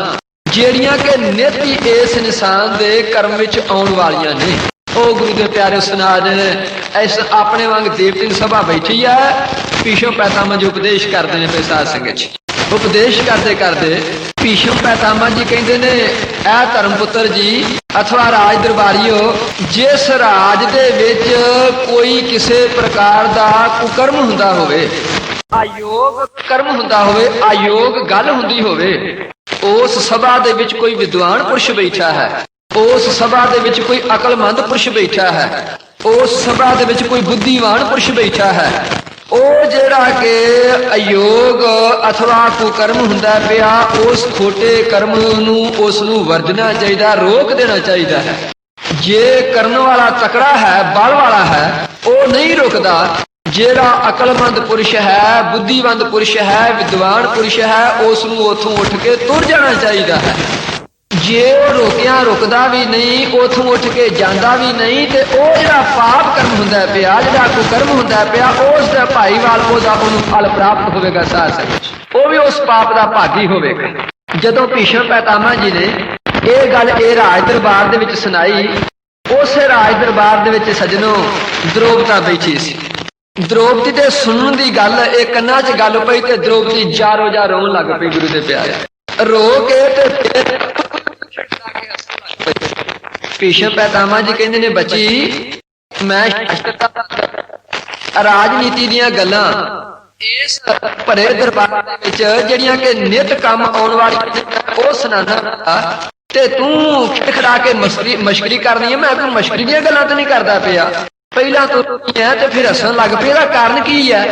ਜਿਹੜੀਆਂ ਕਿ ਨਿਤ ਹੀ ਇਸ ਇਨਸਾਨ ਦੇ ਕਰਮ ਵਿੱਚ ਆਉਣ ਵਾਲੀਆਂ ਨੇ, ਉਹ ਗੁਰੂ ਦੇ ਪਿਆਰੇ ਸੁਣਾ ਦੇ। ਇਸ ਆਪਣੇ ਵਾਂਗ ਦੇਵਤੇ ਦੀ ਸਭਾ ਬੈਠੀ ਹੈ, ਭੀਸ਼ਮ ਪਿਤਾਮਾ ਜੀ ਉਪਦੇਸ਼ ਕਰਦੇ ਨੇ ਪਏ ਸਾਧ ਸੰਗਤ ਜੀ। ਉਪਦੇਸ਼ ਕਰਦੇ ਕਰਦੇ ਭੀਸ਼ਮ ਪਿਤਾਮਾ ਜੀ ਕਹਿੰਦੇ ਨੇ, ਐ ਧਰਮ ਪੁੱਤਰ ਜੀ ਅਥਵਾ ਰਾਜ ਦਰਬਾਰੀਓ, ਜਿਸ ਰਾਜ ਦੇ ਵਿੱਚ ਕੋਈ ਕਿਸੇ ਪ੍ਰਕਾਰ ਦਾ ਕੁਕਰਮ ਹੁੰਦਾ ਹੋਵੇ, ਅਯੋਗ ਕਰਮ ਹੁੰਦਾ ਹੋਵੇ, ਅਯੋਗ ਗੱਲ ਹੁੰਦੀ ਹੋਵੇ, ਉਸ ਸਭਾ ਦੇ ਵਿੱਚ ਕੋਈ ਵਿਦਵਾਨ ਪੁਰਸ਼ ਬੈਠਾ ਹੈ, ਉਸ ਸਭਾ ਦੇ ਵਿੱਚ ਕੋਈ ਅਕਲਮੰਦ ਪੁਰਸ਼ ਬੈਠਾ ਹੈ, ਉਸ ਸਭਾ ਦੇ ਵਿੱਚ ਕੋਈ ਬੁੱਧੀਵਾਨ ਪੁਰਸ਼ ਬੈਠਾ ਹੈ, ਉਹ ਜਿਹੜਾ ਕਿ ਅਯੋਗ ਅਥਵਾ ਕੁਕਰਮ ਹੁੰਦਾ ਪਿਆ, ਉਸ ਖੋਟੇ ਕਰਮ ਨੂੰ ਉਸ ਨੂੰ ਵਰਜਣਾ ਚਾਹੀਦਾ, ਰੋਕ ਦੇਣਾ ਚਾਹੀਦਾ ਹੈ। ਜੇ ਕਰਨ ਵਾਲਾ ਤਕੜਾ ਹੈ, ਬਲ ਵਾਲਾ ਹੈ, ਉਹ ਨਹੀਂ ਰੁਕਦਾ। ਜਿਹੜਾ ਅਕਲਮੰਦ ਪੁਰਸ਼ ਹੈ, ਬੁੱਧੀਵੰਤ ਪੁਰਸ਼ ਹੈ, ਵਿਦਵਾਨ ਪੁਰਸ਼ ਹੈ, ਉਸ ਨੂੰ ਉੱਥੋਂ ਉੱਠ ਕੇ ਤੁਰ ਜਾਣਾ ਚਾਹੀਦਾ ਹੈ। ਜੇ ਉਹ ਰੋਕਿਆ ਰੁਕਦਾ ਵੀ ਨਹੀਂ, ਉਥੋਂ ਉੱਠ ਕੇ ਜਾਂਦਾ ਵੀ ਨਹੀਂ, ਤੇ ਉਹ ਜਿਹੜਾ ਪਾਪ ਕਰਮ ਹੁੰਦਾ ਪਿਆ, ਜਿਹੜਾ ਕੁਕਰਮ ਹੁੰਦਾ ਪਿਆ, ਉਸ ਦਾ ਭਾਈਵਾਲ ਉਹਦਾ ਉਹਨੂੰ ਫਲ ਪ੍ਰਾਪਤ ਹੋਵੇਗਾ ਸਾਧ ਸੰਗਤ। ਉਹ ਵੀ ਉਸ ਪਾਪ ਦਾ ਭਾਗੀ ਹੋਵੇਗਾ। ਜਦੋਂ ਭੀਸ਼ਮ ਪਿਤਾਮਾ ਜੀ ਨੇ ਇਹ ਗੱਲ ਇਹ ਰਾਜ ਦਰਬਾਰ ਦੇ ਵਿੱਚ ਸੁਣਾਈ, ਉਸੇ ਰਾਜ ਦਰਬਾਰ ਦੇ ਵਿੱਚ ਸੱਜਣੋ ਦ੍ਰੋਪਦਾ ਬੈਠੀ ਸੀ। ਦ੍ਰੋਪਦੀ ਤੇ ਸੁਣਨ ਦੀ ਗੱਲ, ਇਹ ਕੰਨਾਂ 'ਚ ਗੱਲ ਪਈ ਤੇ ਦ੍ਰੋਪਦੀ ਜਾਰੋ ਜਾ ਰੋਣ ਲੱਗ ਪਈ ਗੁਰੂ ਦੇ ਪਿਆਰੇ। ਰੋ ਕੇ ਤੇ ਭੀਸ਼ਮ ਪਿਤਾਮਾ ਜੀ ਕਹਿੰਦੇ ਨੇ, ਬੱਚੀ ਮੈਂ ਰਾਜਨੀਤੀ ਦੀਆਂ ਗੱਲਾਂ ਇਸ ਭਰੇ ਦਰਬਾਰ ਦੇ ਵਿੱਚ ਜਿਹੜੀਆਂ ਕਿ ਨਿਤ ਕੰਮ ਆਉਣ ਵਾਲੀਆਂ ਉਹ ਸੁਣਾਉਂਦਾ, ਤੇ ਤੂੰ ਖਿੜਖੜਾ ਕੇ ਮਸ਼ਕਰੀ ਕਰਨੀ ਹੈ। ਮੈਂ ਕੋਈ ਮਸ਼ਕਰੀ ਦੀਆਂ ਗੱਲਾਂ ਤੇ ਨਹੀਂ ਕਰਦਾ ਪਿਆ। ਪਹਿਲਾਂ ਤੂੰ ਹੈ ਤੇ ਫਿਰ ਹੱਸਣ ਲੱਗ ਪਿਆ। ਇਹਦਾ ਕਾਰਨ ਕੀ ਹੈ?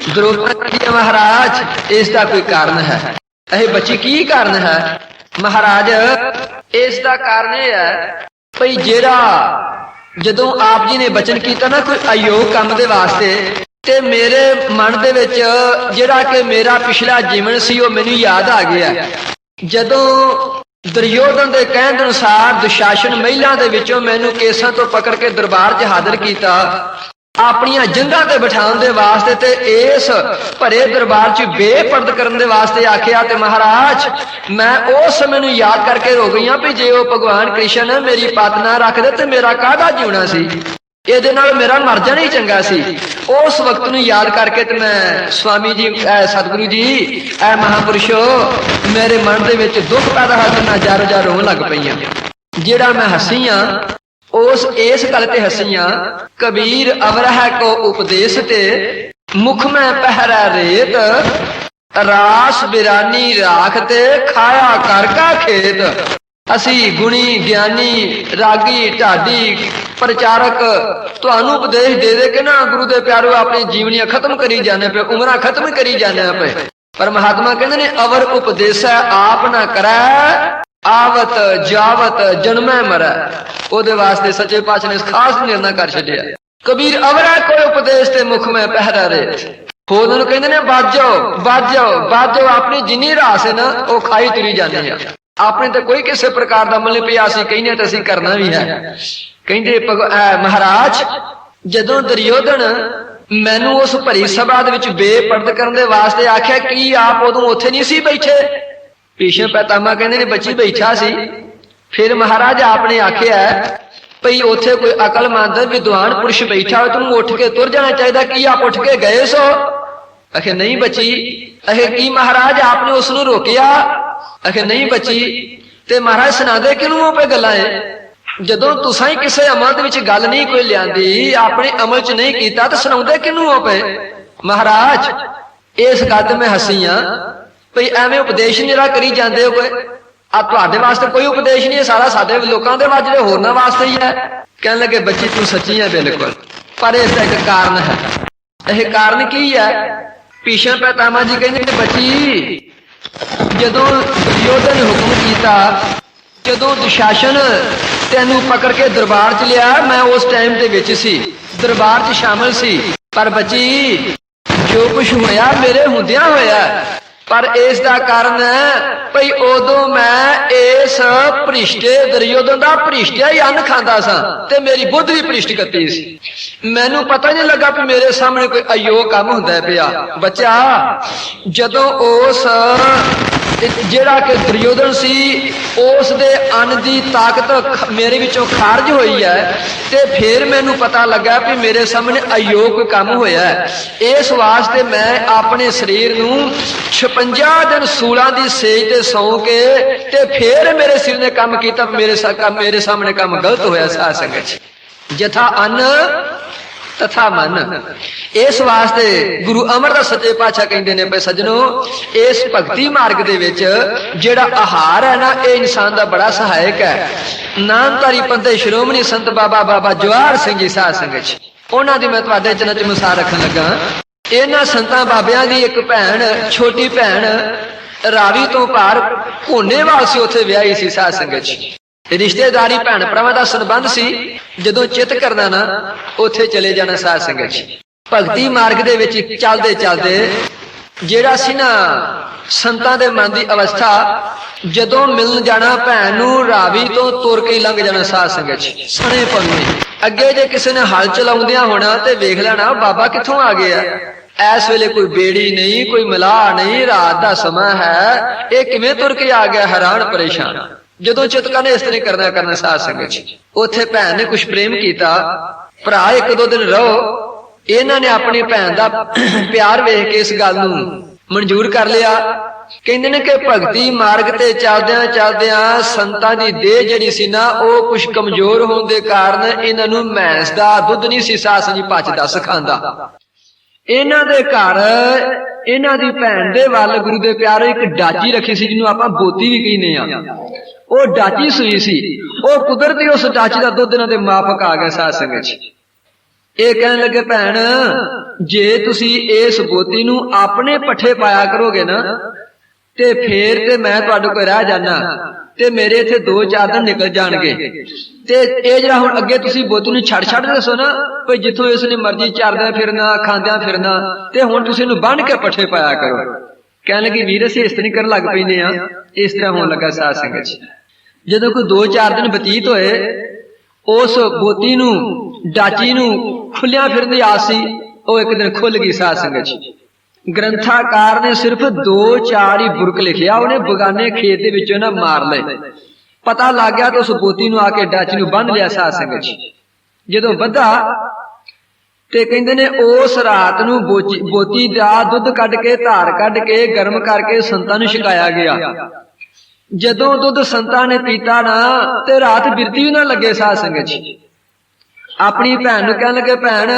ਦਰੋਧਨ ਕਹਿੰਦੀ ਮਹਾਰਾਜ ਇਸ ਦਾ ਕੋਈ ਕਾਰਨ ਹੈ। ਇਹ ਬੱਚੀ ਕੀ ਕਾਰਨ ਹੈ? ਮਹਾਰਾਜ ਇਸ ਦਾ ਕਾਰਨ ਇਹ ਹੈ ਭਈ ਜਿਹੜਾ ਜਦੋਂ ਆਪ ਜੀ ਨੇ ਬਚਨ ਕੀਤਾ ਨਾ ਕੋਈ ਅਯੋਗ ਕੰਮ ਦੇ ਵਾਸਤੇ, ਤੇ ਮੇਰੇ ਮਨ ਦੇ ਵਿੱਚ ਜਿਹੜਾ ਕਿ ਮੇਰਾ ਪਿਛਲਾ ਜੀਵਨ ਸੀ ਉਹ ਮੈਨੂੰ ਯਾਦ ਆ ਗਿਆ। ਜਦੋਂ ਦੁਰਯੋਧਨ ਦੇ ਕਹਿਣ ਦੇ ਅਨੁਸਾਰ ਦੁਸ਼ਾਸਨ ਮਹਿਲਾਂ ਦੇ ਵਿੱਚੋਂ ਮੈਨੂੰ ਕੇਸਾਂ ਤੋਂ ਪਕੜ ਕੇ ਦਰਬਾਰ 'ਚ ਹਾਜ਼ਰ ਕੀਤਾ ਆਪਣੀਆਂ ਜੰਗਾਂ ਤੇ ਬਿਠਾਉਣ ਦੇ ਵਾਸਤੇ, ਤੇ ਇਸ ਭਰੇ ਦਰਬਾਰ 'ਚ ਬੇਪਰਦ ਕਰਨ ਦੇ ਵਾਸਤੇ ਆਖਿਆ। ਤੇ ਮਹਾਰਾਜ ਮੈਂ ਉਸ ਸਮੇਂ ਨੂੰ ਯਾਦ ਕਰਕੇ ਰੋ ਗਈ ਹਾਂ ਵੀ ਜੇ ਉਹ ਭਗਵਾਨ ਕ੍ਰਿਸ਼ਨ ਮੇਰੀ ਪਤ ਨਾ ਰੱਖਦੇ ਤੇ ਮੇਰਾ ਕਾਹਦਾ ਜਿਉਣਾ ਸੀ, ਇਹਦੇ ਨਾਲ ਮੇਰਾ ਮਰ ਜਾਣਾ ਹੀ ਚੰਗਾ ਸੀ। ਉਸ ਵਕਤ ਨੂੰ ਯਾਦ ਕਰਕੇ ਤੇ ਮੈਂ ਸਵਾਮੀ ਜੀ ਸਤਿਗੁਰੂ ਜੀ ਐ ਮਹਾਂਪੁਰਸ਼ੋ ਮੇਰੇ ਮਨ ਦੇ ਵਿੱਚ ਦੁੱਖ ਪੈਦਾ ਹੋਇਆ ਤੇ ਮੈਂ ਜਾਰੋ ਜਾਰ ਰੋਣ ਲੱਗ ਪਈਆਂ। ਜਿਹੜਾ ਮੈਂ ਹੱਸੀ ਹਾਂ ਉਸ ਇਸ ਗੱਲ ਤੇ ਹੱਸੀਆਂ ਕਬੀਰ ਅਵਰਹਿ ਕੋ ਉਪਦੇਸ਼ ਤੇ ਮੁਖ ਮੈਂ ਪਹਿਰਾ ਰੇਤ ਰਾਸ ਬਿਰਾਨੀ ਰਾਖ ਤੇ ਖਾਇਆ ਕਰ ਕਾ ਖੇਤ। ਅਸੀਂ ਗੁਣੀ ਗਿਆਨੀ ਰਾਗੀ ਢਾਡੀ ਪ੍ਰਚਾਰਕ ਤੁਹਾਨੂੰ ਉਪਦੇਸ਼ ਦੇ ਦੇ ਕੇ ਨਾ ਗੁਰੂ ਦੇ ਪਿਆਰੋ ਆਪਣੀ ਜੀਵਨੀਆਂ ਖਤਮ ਕਰੀ ਜਾਂਦੇ ਪਏ, ਉਮਰਾਂ ਖਤਮ ਕਰੀ ਜਾਂਦੇ ਪਏ। ਪਰ ਮਹਾਤਮਾ ਕਹਿੰਦੇ ਨੇ ਅਵਰ ਉਪਦੇਸੈ ਆਪ ਨਾ ਕਰੈ ਆਵਤ ਜਾਵਤ ਜਨਮੈ ਮਰੈ। ਉਹਦੇ ਵਾਸਤੇ ਸੱਚੇ ਪਾਤਸ਼ਾਹ ਨੇ ਖਾਸ ਨਿਰਣਾ ਕਰ ਛੱਡਿਆ। ਕਬੀਰ ਅਵਰਾ ਕੋਈ ਉਪਦੇਸ਼ ਤੇ ਮੁਖ ਮੈਂ ਪਹਿਰਾ ਰੇਤ। ਹੋਰ ਨੂੰ ਕਹਿੰਦੇ ਨੇ ਬਾਜੋ ਬਾਜੋ ਬਾਜੋ। ਆਪਣੀ ਜਿੰਨੀ ਰਾਸ ਹੈ ਨਾ ਉਹ ਖਾਈ ਤੁਰੀ ਜਾਂਦੇ ਆ। ਆਪਣੇ ਤੇ ਕੋਈ ਕਿਸੇ ਪ੍ਰਕਾਰ ਦਾ ਅਮਲ ਨਹੀਂ ਪਿਆ। ਅਸੀਂ ਕਹਿੰਦੇ ਤੇ ਅਸੀਂ ਕਰਨਾ ਵੀ ਹੈ। ਕਹਿੰਦੇ ਮਹਾਰਾਜ ਜਦੋਂ ਦੁਰਯੋਧਨ ਮੈਨੂੰ ਉਸ ਭਰੀ ਸਭਾ ਦੇ ਵਿੱਚ ਬੇਪਰਦ ਕਰਨ ਦੇ ਵਾਸਤੇ ਆਖਿਆ, ਕੀ ਆਪ ਉਦੋਂ ਉੱਥੇ ਨਹੀਂ ਸੀ ਬੈਠੇ? ਭੀਸ਼ਮ ਪਿਤਾਮਾ ਕਹਿੰਦੇ ਨੇ ਬੱਚੀ ਬੈਠਾ ਸੀ। ਫਿਰ ਮਹਾਰਾਜ ਆਪ ਨੇ ਆਖਿਆ ਭਈ ਉੱਥੇ ਕੋਈ ਅਕਲਮੰਦ ਵਿਦਵਾਨ ਪੁਰਸ਼ ਬੈਠਾ ਹੋਵੇ ਤੂੰ ਉੱਠ ਕੇ ਤੁਰ ਜਾਣਾ ਚਾਹੀਦਾ, ਕੀ ਆਪ ਉੱਠ ਕੇ ਗਏ ਸੋ? ਆਖੇ ਨਹੀਂ ਬੱਚੀ। ਆਖੇ ਕੀ ਮਹਾਰਾਜ ਆਪ ਨੇ ਉਸ ਨੂੰ ਰੋਕਿਆ? ਆਖੇ ਨਹੀਂ ਬੱਚੀ। ਤੇ ਮਹਾਰਾਜ ਸੁਣਾਦੇ ਕਿਹਨੂੰ ਆਪੇ ਗੱਲਾਂ ਏ? ਜਦੋਂ ਤੁਸੀਂ ਹੀ ਕਿਸੇ ਅਮਲ ਦੇ ਵਿੱਚ ਗੱਲ ਨਹੀਂ ਕੋਈ ਲਿਆਂਦੀ, ਆਪਣੇ ਅਮਲ 'ਚ ਨਹੀਂ ਕੀਤਾ ਤਾਂ ਸੁਣਾਉਂਦੇ ਕਿਹਨੂੰ ਆਪੇ? ਮਹਾਰਾਜ ਇਸ ਗੱਲ ਤੇ ਮੈਂ ਹੱਸੀ ਆ ਭਈ ਐਵੇਂ ਉਪਦੇਸ਼ ਨਿਰਾ ਕਰੀ ਜਾਂਦੇ ਹੋ। ਕੋਈ ਆ ਤੁਹਾਡੇ ਵਾਸਤੇ ਕੋਈ ਉਪਦੇਸ਼ ਨਹੀਂ, ਸਾਰਾ ਸਾਡੇ ਲੋਕਾਂ ਦੇ ਵਾਸਤੇ ਹੋਰਨਾਂ ਵਾਸਤੇ ਹੀ ਹੈ। ਕਹਿਣ ਲੱਗੇ ਬੱਚੀ ਤੂੰ ਸੱਚੀ ਹੈ ਬਿਲਕੁਲ, ਪਰ ਇਸ ਦਾ ਇੱਕ ਕਾਰਨ ਹੈ। ਇਹ ਕਾਰਨ ਕੀ ਹੈ? ਭੀਸ਼ਮ ਪਿਤਾਮਾ ਜੀ ਕਹਿੰਦੇ ਨੇ ਬੱਚੀ ਜਦੋਂ ਦੁਰਯੋਧਨ ਨੇ ਹੁਕਮ ਕੀਤਾ, ਜਦੋਂ ਦੁਸ਼ਾਸਨ ਤੈਨੂੰ ਪਕੜ ਕੇ ਦਰਬਾਰ 'ਚ ਲਿਆ, ਮੈਂ ਉਸ ਟਾਈਮ ਦੇ ਵਿੱਚ ਸੀ, ਦਰਬਾਰ 'ਚ ਸ਼ਾਮਲ ਸੀ। ਪਰ ਬੱਚੀ ਜੋ ਕੁਛ ਹੋਇਆ ਮੇਰੇ ਹੁੰਦਿਆਂ ਹੋਇਆ। ਪਰ ਇਸ ਦਾ ਕਾਰਨ ਹੈ ਭਈ ਉਦੋਂ ਮੈਂ ਇਸ ਭ੍ਰਿਸ਼ਟੇ ਦੁਰਯੋਧਨ ਦਾ ਭ੍ਰਿਸ਼ਟਿਆ ਹੀ ਅੰਨ ਖਾਂਦਾ ਸਾਂ ਤੇ ਮੇਰੀ ਬੁੱਧ ਵੀ ਭ੍ਰਿਸ਼ਟ ਕੱਤੀ ਸੀ। ਮੈਨੂੰ ਪਤਾ ਨਹੀਂ ਲੱਗਾ ਕਿ ਮੇਰੇ ਸਾਹਮਣੇ ਕੋਈ ਅਯੋਗ ਕੰਮ ਹੁੰਦਾ ਪਿਆ। ਬੱਚਾ ਜਦੋਂ ਉਸ ਜਿਹੜਾ ਕਿ ਦੁਰਯੋਧਨ ਸੀ ਉਸ ਦੇ ਅੰਨ ਦੀ ਤਾਕਤ ਮੇਰੇ ਵਿੱਚੋਂ ਖਾਰਜ ਹੋਈ ਹੈ, ਤੇ ਫਿਰ ਮੈਨੂੰ ਪਤਾ ਲੱਗਾ ਵੀ ਮੇਰੇ ਸਾਹਮਣੇ ਅਯੋਗ ਕੋਈ ਕੰਮ ਹੋਇਆ ਹੈ। ਇਸ ਵਾਸਤੇ ਮੈਂ ਆਪਣੇ ਸਰੀਰ ਨੂੰ 56 ਦਿਨ ਸੂਲਾਂ ਦੀ ਸੇਜ ਤੇ ਸੌਂ ਕੇ ਤੇ ਫਿਰ ਮੇਰੇ ਸਿਰ ਨੇ ਕੰਮ ਕੀਤਾ। ਮੇਰੇ ਸਾਹਮਣੇ ਕੰਮ ਗਲਤ ਹੋਇਆ। ਸਾਧ ਸੰਗਤ ਜਥਾ ਅੰਨ ਤਥਾ ਮਨ। ਇਸ ਵਾਸਤੇ ਗੁਰੂ ਅਮਰਦਾਸ ਸੱਚੇ ਪਾਤਸ਼ਾਹ ਕਹਿੰਦੇ ਨੇ ਭਈ ਸੱਜਣੋ ਇਸ ਭਗਤੀ ਮਾਰਗ ਦੇ ਵਿੱਚ ਜਿਹੜਾ ਆਹਾਰ ਹੈ ਨਾ ਇਹ ਇਨਸਾਨ ਦਾ ਬੜਾ ਸਹਾਇਕ ਹੈ। ਨਾਮਧਾਰੀ ਪੰਥ ਸ਼੍ਰੋਮਣੀ ਸੰਤ ਬਾਬਾ ਜਵਾਹਰ ਸਿੰਘ ਜੀ ਸਾਧ ਸੰਗਤ ਉਹਨਾਂ ਦੀ ਮੈਂ ਤੁਹਾਡੇ ਚਰਨਾਂ 'ਚ ਮਿਸਾਲ ਰੱਖਣ ਲੱਗਾ। ਇਹਨਾਂ ਸੰਤਾਂ ਬਾਬਿਆਂ ਦੀ ਇੱਕ ਭੈਣ, ਛੋਟੀ ਭੈਣ ਰਾਵੀ ਤੋਂ ਪਾਰ ਭੋਨੇਵਾਲ ਸੀ, ਉੱਥੇ ਵਿਆਹੀ ਸੀ। ਸਾਧ ਸੰਗਤ ਰਿਸ਼ਤੇਦਾਰੀ ਭੈਣ ਭਰਾਵਾਂ ਦਾ ਸੰਬੰਧ ਸੀ। ਜਦੋਂ ਚਿੱਤ ਕਰਨਾ ਨਾ ਉੱਥੇ ਚਲੇ ਜਾਣਾ। ਸਾਧ ਸੰਗਤ ਭਗਤੀ ਮਾਰਗ ਦੇ ਵਿੱਚ ਚੱਲਦੇ ਚੱਲਦੇ ਜਿਹੜਾ ਸੀ ਨਾ ਸੰਤਾਂ ਦੇ ਮਨ ਦੀ ਅਵਸਥਾ, ਜਦੋਂ ਮਿਲਣ ਜਾਣਾ ਭੈਣ ਨੂੰ ਰਾਵੀ ਤੋਂ ਤੁਰ ਕੇ ਲੰਘ ਜਾਣਾ। ਸਾਧ ਸੰਗਤ ਸਣੇ ਪੰਨੇ ਅੱਗੇ ਜੇ ਕਿਸੇ ਨੇ ਹਲ ਚਲਾਉਂਦਿਆਂ ਹੋਣਾ ਤੇ ਵੇਖ ਲੈਣਾ ਬਾਬਾ ਕਿੱਥੋਂ ਆ ਗਿਆ। ਇਸ ਵੇਲੇ ਕੋਈ ਬੇੜੀ ਨਹੀਂ, ਕੋਈ ਮਲਾਹ ਨਹੀਂ, ਰਾਤ ਦਾ ਸਮਾਂ ਹੈ, ਇਹ ਕਿਵੇਂ ਤੁਰ ਕੇ ਆ ਗਿਆ? ਹੈਰਾਨ ਪਰੇਸ਼ਾਨ। ਜਦੋਂ ਚਿਤਕਾ ਨੇ ਇਸ ਤਰ੍ਹਾਂ ਕਰਨਾ ਸਾਧ ਸੰਗਤ ਉੱਥੇ ਭੈਣ ਨੇ ਕੁਛ ਪ੍ਰੇਮ ਕੀਤਾ। ਭਰਾ ਇੱਕ ਦੋ ਦਿਨ ਰਹੋ। ਇਹਨਾਂ ਨੇ ਆਪਣੀ ਭੈਣ ਦਾ ਪਿਆਰ ਵੇਖ ਕੇ ਇਸ ਗੱਲ ਨੂੰ ਮਨਜ਼ੂਰ ਕਰ ਲਿਆ। ਕਹਿੰਦੇ ਨੇ ਕਿ ਭਗਤੀ ਮਾਰਗ ਤੇ ਚੱਲਦਿਆਂ ਚੱਲਦਿਆਂ ਸੰਤਾਂ ਦੀ ਦੇਹ ਜਿਹੜੀ ਸੀ ਨਾ ਉਹ ਕੁਛ ਕਮਜ਼ੋਰ ਹੋਣ ਦੇ ਕਾਰਨ ਇਹਨਾਂ ਨੂੰ ਮੈਂਸ ਦਾ ਦੁੱਧ ਨਹੀਂ ਸੀ ਸਾਧ ਜੀ ਪਚਦਾ ਸਿਖਾਉਂਦਾ। ਇਹਨਾਂ ਦੇ ਘਰ ਇਹਨਾਂ ਦੀ ਭੈਣ ਦੇ ਵੱਲ ਗੁਰੂ ਦੇ ਪਿਆਰੇ ਇੱਕ ਡਾਚੀ ਰੱਖੀ ਸੀ ਜਿਹਨੂੰ ਆਪਾਂ ਬੋਤੀ ਵੀ ਕਹਿੰਦੇ ਆ। ਉਹ ਡਾਚੀ ਸੂਈ ਸੀ, ਉਹ ਕੁਦਰਤੀ ਉਸ ਡਾਚੀ ਦਾ ਦੁੱਧ ਇਹਨਾਂ ਦੇ ਮਾਫਕ ਆ ਗਿਆ ਸਾਧ ਸੰਗਤ ਜੀ। ਇਹ ਕਹਿਣ ਲੱਗੇ ਭੈਣ ਜੇ ਤੁਸੀਂ ਇਸ ਬੋਤੀ ਨੂੰ ਆਪਣੇ ਪੱਠੇ ਪਾਇਆ ਕਰੋਗੇ ਨਾ ਤੇ ਫੇਰ ਤੇ ਮੈਂ ਤੁਹਾਡੇ ਕੋਲ ਰਹਿ ਜਾਣਾ ਤੇ ਮੇਰੇ ਇੱਥੇ 2-4 ਦਿਨ ਨਿਕਲ ਜਾਣਗੇ ਤੇ ਇਹ ਜਿਹੜਾ ਹੁਣ ਅੱਗੇ ਤੁਸੀਂ ਬੋਤੀ ਨੂੰ ਛੱਡ ਦੱਸੋ ਨਾ ਕੋਈ ਜਿੱਥੋਂ ਇਸ ਨੇ ਮਰਜ਼ੀ ਚਰਦਿਆਂ ਫਿਰਨਾ ਖਾਂਦਿਆਂ ਫਿਰਨਾ ਤੇ ਹੁਣ ਤੁਸੀਂ ਇਹਨੂੰ ਬੰਨ੍ਹ ਕੇ ਪੱਠੇ ਪਾਇਆ ਕਰੋ। ਕਹਿਣ ਲੱਗੀ ਵੀਰ ਅਸੀਂ ਇਸ ਤਰ੍ਹਾਂ ਨਹੀਂ ਕਰਨ ਲੱਗ ਪੈਂਦੇ ਆ। ਇਸ ਤਰ੍ਹਾਂ ਹੋਣ ਲੱਗਾ ਸਾਧ ਸੰਗਤ ਜੀ। ਜਦੋਂ ਕੋਈ 2-4 ਦਿਨ ਬਤੀਤ ਹੋਏ ਉਸ ਬੋਤੀ ਨੂੰ ਡਾਚੀ ਨੂੰ ਖੁੱਲਿਆ ਫਿਰਨ ਦੀ ਆਸ ਸੀ, ਉਹ ਇੱਕ ਦਿਨ ਖੁੱਲ ਗਈ ਸਾਧ ਸੰਗਤ ਜੀ। ਗ੍ਰੰਥਾਕਾਰ ਨੇ ਸਿਰਫ 2-4 ਹੀ ਬੁਰਕ ਲਿਖਿਆ, ਉਹਨੇ ਬਗਾਨੇ ਖੇਤ ਦੇ ਵਿੱਚੋਂ ਨਾ ਮਾਰ ਲਏ। ਪਤਾ ਲੱਗ ਗਿਆ ਤਾਂ ਉਸ ਬੋਤੀ ਨੂੰ ਆ ਕੇ ਡਾਚੀ ਨੂੰ ਬੰਨ੍ਹ ਲਿਆ ਸਾਧ ਸੰਗਤ ਜੀ। ਜਦੋਂ ਬੱਧਾ ਤੇ ਕਹਿੰਦੇ ਨੇ ਉਸ ਰਾਤ ਨੂੰ ਬੋਤੀ ਦਾ ਦੁੱਧ ਕੱਢ ਕੇ ਧਾਰ ਕੱਢ ਕੇ ਗਰਮ ਕਰਕੇ ਸੰਤਾਂ ਨੂੰ ਛਕਾਇਆ ਗਿਆ। ਜਦੋਂ ਦੁੱਧ ਸੰਤਾਂ ਨੇ ਪੀਤਾ ਨਾ ਤੇ ਰਾਤ ਬਿਰਤੀ ਵੀ ਨਾ ਲੱਗੇ ਸਾਧ ਸੰਗਤ ਜੀ। ਆਪਣੀ ਭੈਣ ਨੂੰ ਕਹਿਣ ਲੱਗੇ ਭੈਣ